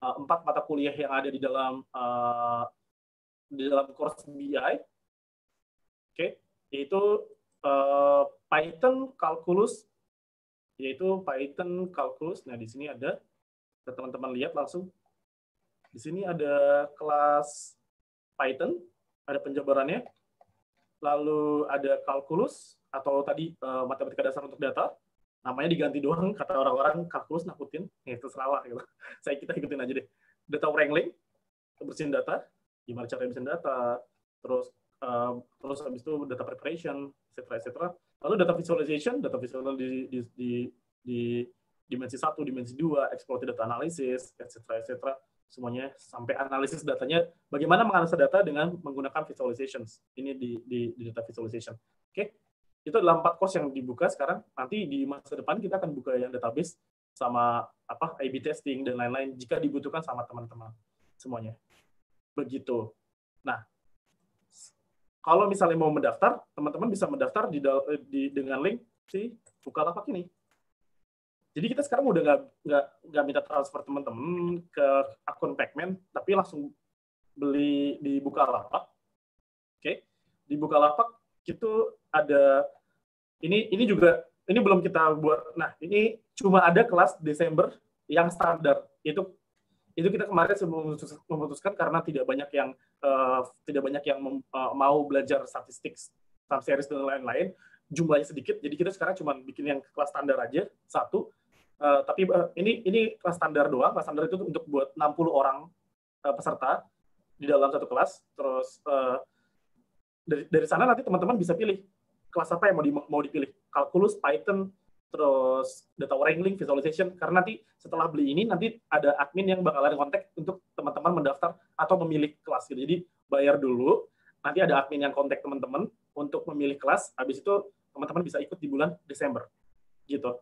4 mata kuliah yang ada di dalam course BI. Oke, yaitu Python Calculus, Nah, di sini ada, teman-teman lihat langsung. Di sini ada kelas Python, ada penjabarannya. Lalu ada Calculus, atau tadi matematika dasar untuk data. Namanya diganti doang, kata orang-orang Calculus nakutin. Ya, itu salah. Gitu. Kita ikutin aja deh. Data wrangling, bersihin data, gimana cara bersihin data, terus habis itu data preparation, etc. Lalu data visualization di dimensi 1, dimensi 2, exploited data analysis, etc. Semuanya sampai analisis datanya, bagaimana menganalisa data dengan menggunakan visualizations. Ini di data visualization. Oke, itu adalah 4 course yang dibuka sekarang. Nanti di masa depan kita akan buka yang database sama A/B testing dan lain-lain jika dibutuhkan sama teman-teman semuanya. Begitu. Nah, kalau misalnya mau mendaftar, teman-teman bisa mendaftar dengan link si Bukalapak ini. Jadi kita sekarang udah nggak minta transfer teman-teman ke akun Pacman, tapi langsung beli di Bukalapak. Oke, di Bukalapak itu ada ini belum kita buat. Nah, ini cuma ada kelas Desember yang standar. Itu kita kemarin memutuskan karena tidak banyak yang mau belajar statistik, time series dan lain-lain, jumlahnya sedikit, jadi kita sekarang cuma bikin yang kelas standar aja, 1. Tapi ini kelas standar doang. Kelas standar itu untuk buat 60 orang peserta di dalam satu kelas. Terus dari sana nanti teman-teman bisa pilih kelas apa yang mau dipilih, Calculus, Python, terus data wrangling, visualization. Karena nanti setelah beli ini, nanti ada admin yang bakalan kontak untuk teman-teman mendaftar atau memilih kelas. Jadi bayar dulu, nanti ada admin yang kontak teman-teman untuk memilih kelas. Habis itu teman-teman bisa ikut di bulan Desember, gitu.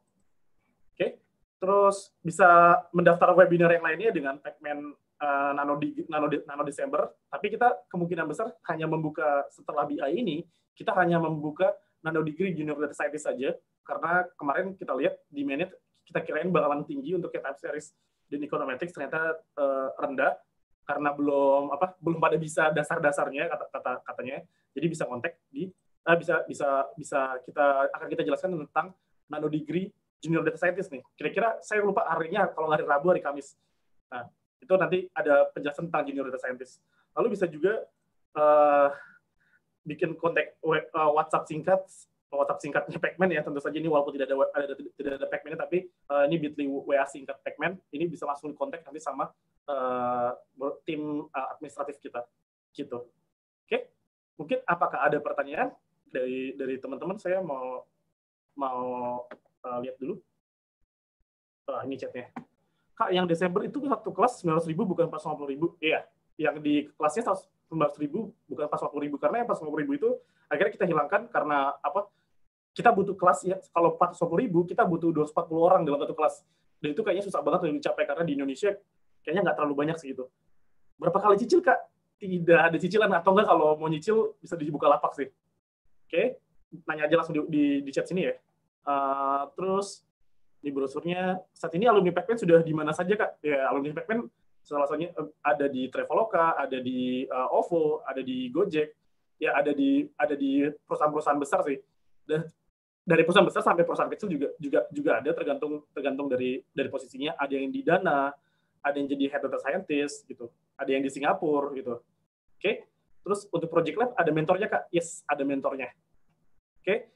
Oke, terus bisa mendaftar webinar yang lainnya dengan Pacman Nano Desember. Tapi kita kemungkinan besar hanya membuka setelah BI ini, kita hanya membuka Nano Degree Junior Data Scientist saja. Karena kemarin kita lihat demand-nya kita kirain bakalan tinggi untuk time series dan econometrics, ternyata rendah karena belum pada bisa dasar-dasarnya katanya. Jadi bisa kontak di kita jelaskan tentang Nano Degree Junior Data Scientist nih. Kira-kira saya lupa harinya, kalau nggak hari Rabu, hari Kamis. Nah, itu nanti ada penjelasan tentang Junior Data Scientist. Lalu bisa juga bikin kontak WhatsApp singkatnya Pacman ya, tentu saja ini walaupun tidak ada Pacman-nya, tapi ini Bitly WA singkat Pacman, ini bisa langsung kontak nanti sama tim administratif kita, gitu. Oke, mungkin apakah ada pertanyaan dari teman-teman? Saya mau lihat dulu. Ini chatnya. Kak, yang Desember itu satu kelas 900.000 bukan 450.000? Iya, yang di kelasnya 900.000 bukan 450.000, karena yang 450.000 itu akhirnya kita hilangkan karena kita butuh kelas ya. Kalau 450.000 kita butuh 240 orang dalam satu kelas, dan itu kayaknya susah banget untuk dicapai karena di Indonesia kayaknya nggak terlalu banyak segitu. Berapa kali cicil Kak? Tidak ada cicilan, atau enggak kalau mau nyicil bisa di Bukalapak sih. Oke, nanya aja langsung di chat sini ya. Terus di brosurnya saat ini alumni Pekmen sudah di mana saja Kak? Ya, alumni Pekmen salah satunya ada di Traveloka, ada di OVO, ada di Gojek, ya ada di perusahaan-perusahaan besar sih. Dan dari perusahaan besar sampai perusahaan kecil juga ada, tergantung dari posisinya. Ada yang di Dana, ada yang jadi head data scientist gitu, ada yang di Singapura gitu. Oke. Terus untuk project lab ada mentornya Kak? Yes, ada mentornya. Oke.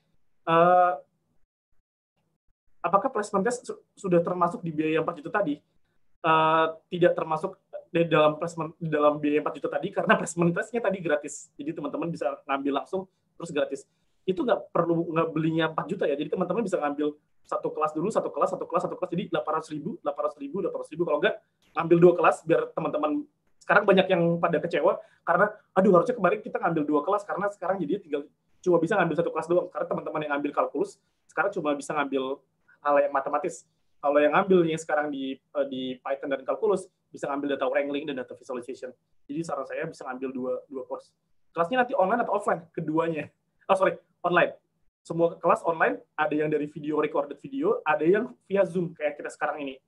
Apakah placement test sudah termasuk di biaya 4 juta tadi? Tidak termasuk di dalam biaya 4 juta tadi karena placement testnya tadi gratis. Jadi teman-teman bisa ngambil langsung terus gratis. Itu nggak belinya 4 juta ya. Jadi teman-teman bisa ngambil satu kelas dulu, satu kelas, jadi 800.000. Kalau nggak, ngambil 2 kelas biar teman-teman. Sekarang banyak yang pada kecewa karena, aduh harusnya kemarin kita ngambil 2 kelas karena sekarang jadi cuma bisa ngambil 1 kelas doang. Karena teman-teman yang ngambil kalkulus sekarang cuma bisa ngambil hal yang matematis. Kalau yang ngambil yang sekarang di Python dan kalkulus bisa ngambil data wrangling dan data visualization. Jadi saran saya bisa ngambil dua course. Kelasnya nanti online atau offline? Keduanya. Online. Semua kelas online, ada yang dari recorded video, ada yang via Zoom kayak kita sekarang ini.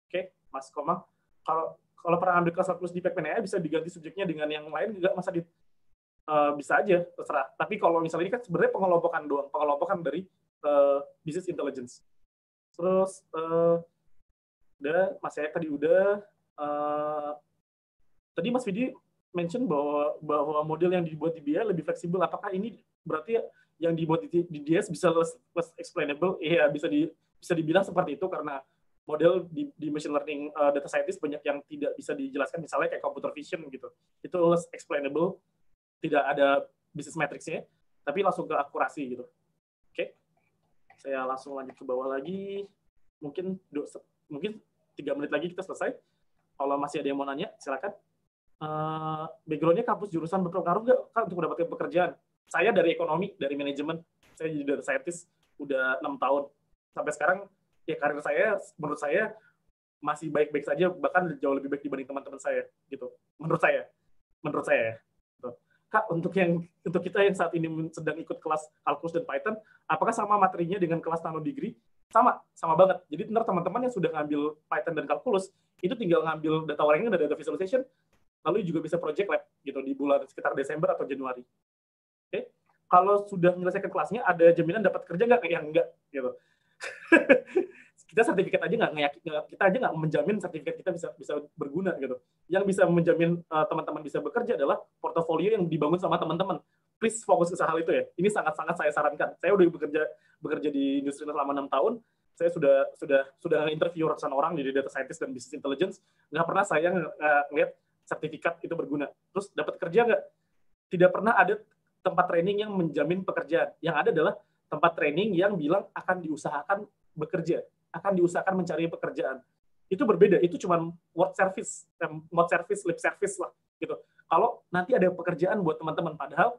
Oke, Mas Komang. Kalau pernah ambil kelas kalkulus di Pekmen AI bisa diganti subjeknya dengan yang lain, nggak masa bisa aja, terserah. Tapi kalau misalnya ini kan sebenarnya pengelompokan doang, pengelompokan dari business intelligence. Terus udah, Mas saya tadi udah. Tadi Mas Vidi mention bahwa model yang dibuat di BI lebih fleksibel. Apakah ini berarti yang dibuat di DS bisa less explainable? Iya, bisa dibilang seperti itu karena model di machine learning data scientist banyak yang tidak bisa dijelaskan, misalnya kayak computer vision gitu. Itu less explainable, tidak ada business matrix-nya, tapi langsung ke akurasi gitu. Oke. Saya langsung lanjut ke bawah lagi. Mungkin 3 menit lagi kita selesai. Kalau masih ada yang mau nanya, silakan. Background-nya kampus jurusan berpengaruh nggak Kak untuk mendapatkan pekerjaan? Saya dari ekonomi, dari manajemen. Saya jadi data scientist udah 6 tahun. Sampai sekarang, ya karir saya, menurut saya, masih baik-baik saja, bahkan jauh lebih baik dibanding teman-teman saya. Gitu. Menurut saya. Gitu. Kak, untuk kita yang saat ini sedang ikut kelas kalkulus dan Python, apakah sama materinya dengan kelas nano degree? Sama banget. Jadi ntar teman-teman yang sudah ngambil Python dan kalkulus, itu tinggal ngambil data wrangling dan data visualization, lalu juga bisa project lab gitu di bulan sekitar Desember atau Januari. Oke. Kalau sudah menyelesaikan kelasnya, ada jaminan dapat kerja nggak? Yang enggak gitu. Kita sertifikat aja kita aja nggak menjamin sertifikat kita bisa berguna gitu. Yang bisa menjamin teman-teman bisa bekerja adalah portofolio yang dibangun sama teman-teman. Please fokus ke hal itu ya. Ini sangat-sangat saya sarankan. Saya udah bekerja di industri selama 6 tahun. Saya sudah interview ratusan orang di data scientist dan business intelligence. Nggak pernah saya ngeliat sertifikat itu berguna. Terus dapat kerja nggak? Tidak pernah ada tempat training yang menjamin pekerjaan. Yang ada adalah tempat training yang bilang akan diusahakan bekerja, akan diusahakan mencari pekerjaan. Itu berbeda. Itu cuma word service, lip service lah gitu. Kalau nanti ada pekerjaan buat teman-teman, padahal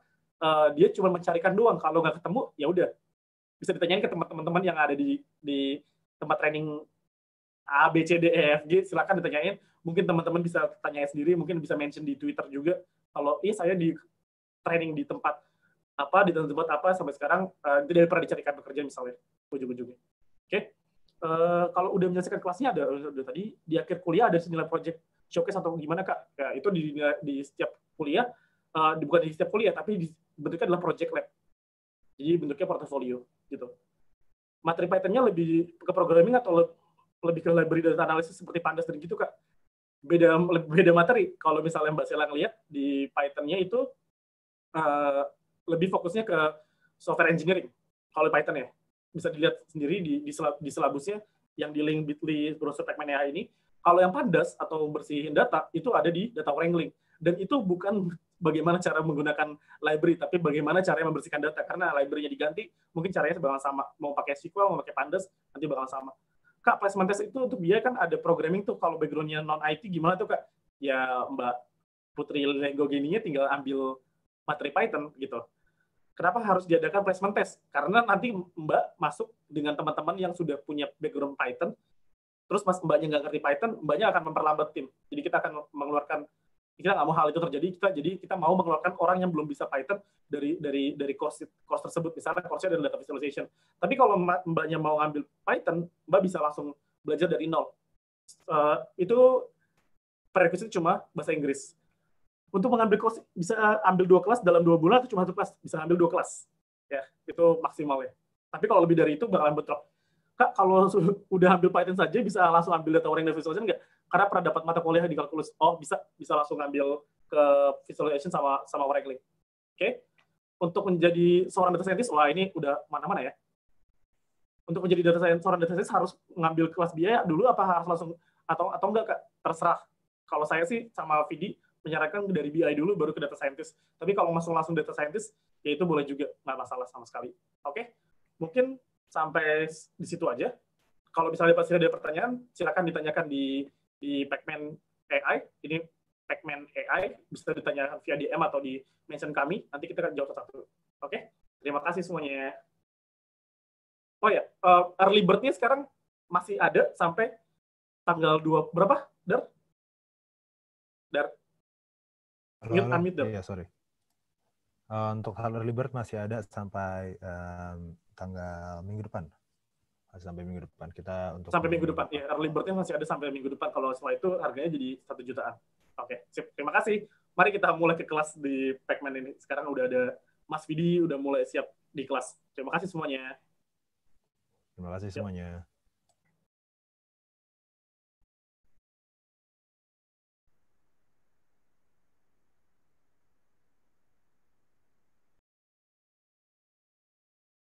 dia cuma mencarikan doang. Kalau nggak ketemu, ya udah. Bisa ditanyain ke teman-teman yang ada di tempat training A, B, C, D, E, F, G, silakan ditanyain. Mungkin teman-teman bisa tanyain sendiri, mungkin bisa mention di Twitter juga. Kalau saya di training di tempat apa sampai sekarang tidak pernah dicarikan pekerjaan misalnya ujung-ujungnya. Oke. Kalau udah menyelesaikan kelasnya ada tadi di akhir kuliah ada nilai project showcase atau gimana Kak? Ya, itu di setiap kuliah, bukan di setiap kuliah tapi bentuknya adalah project lab. Jadi bentuknya portofolio gitu. Materi Python-nya lebih ke programming atau lebih ke library data analysis seperti Pandas dan gitu Kak? Beda materi. Kalau misalnya Mbak Sela ngelihat di Python-nya itu lebih fokusnya ke software engineering. Kalau Python ya, bisa dilihat sendiri di silabusnya yang di link bit.ly browser Pekmen AI ini. Kalau yang Pandas atau bersihin data, itu ada di data wrangling. Dan itu bukan bagaimana cara menggunakan library, tapi bagaimana cara membersihkan data. Karena library-nya diganti, mungkin caranya bakal sama. Mau pakai SQL, mau pakai Pandas, nanti bakal sama. Kak, placement test itu untuk dia kan ada programming tuh. Kalau background-nya non-IT gimana tuh Kak? Ya Mbak Putri Legogeninya tinggal ambil materi Python gitu. Kenapa harus diadakan placement test? Karena nanti Mbak masuk dengan teman-teman yang sudah punya background Python, terus Mbaknya nggak ngerti Python, Mbaknya akan memperlambat tim. Jadi kita akan mengeluarkan Kita nggak mau hal itu terjadi, kita mau mengeluarkan orang yang belum bisa Python dari course tersebut, misalnya course-nya dari data visualization. Tapi kalau mbaknya mau ngambil Python, mbak bisa langsung belajar dari nol. Itu prerequisite cuma bahasa Inggris. Untuk mengambil course, bisa ambil 2 kelas dalam 2 bulan, atau cuma 1 kelas, bisa ambil 2 kelas. Ya, itu maksimal ya. Tapi kalau lebih dari itu bakalan bentrok. Kak, kalau udah ambil Python saja bisa langsung ambil data oriented visualization nggak? Karena pernah dapat mata kuliah di kalkulus. Oh, bisa langsung ambil ke visualization sama Wrangling. Oke. Untuk menjadi seorang data scientist, wah ini udah mana-mana ya. Untuk menjadi seorang data scientist harus ngambil kelas biaya dulu, apa harus langsung atau enggak, Kak? Terserah. Kalau saya sih sama Vidi menyarankan dari BI dulu baru ke data scientist. Tapi kalau langsung data scientist, ya itu boleh juga, nggak masalah sama sekali. Oke? Mungkin sampai di situ aja. Kalau misalnya pasti ada pertanyaan, silakan ditanyakan di Pacman AI. Ini Pacman AI, bisa ditanyakan via DM atau di mention kami. Nanti kita akan jawab satu-satu. Oke? Terima kasih semuanya. Oh ya, early bird-nya sekarang masih ada sampai tanggal 2 berapa? Dar? Unmute, Dar. Iya, sorry. Untuk hal early bird masih ada sampai tanggal minggu depan. Sampai minggu depan kita untuk sampai minggu depan. Ya, early bird-nya masih ada sampai minggu depan. Kalau setelah itu harganya jadi 1 jutaan. Oke, sip. Terima kasih. Mari kita mulai ke kelas di Pacman ini. Sekarang udah ada Mas Vidi udah mulai siap di kelas. Terima kasih semuanya. Terima kasih semuanya.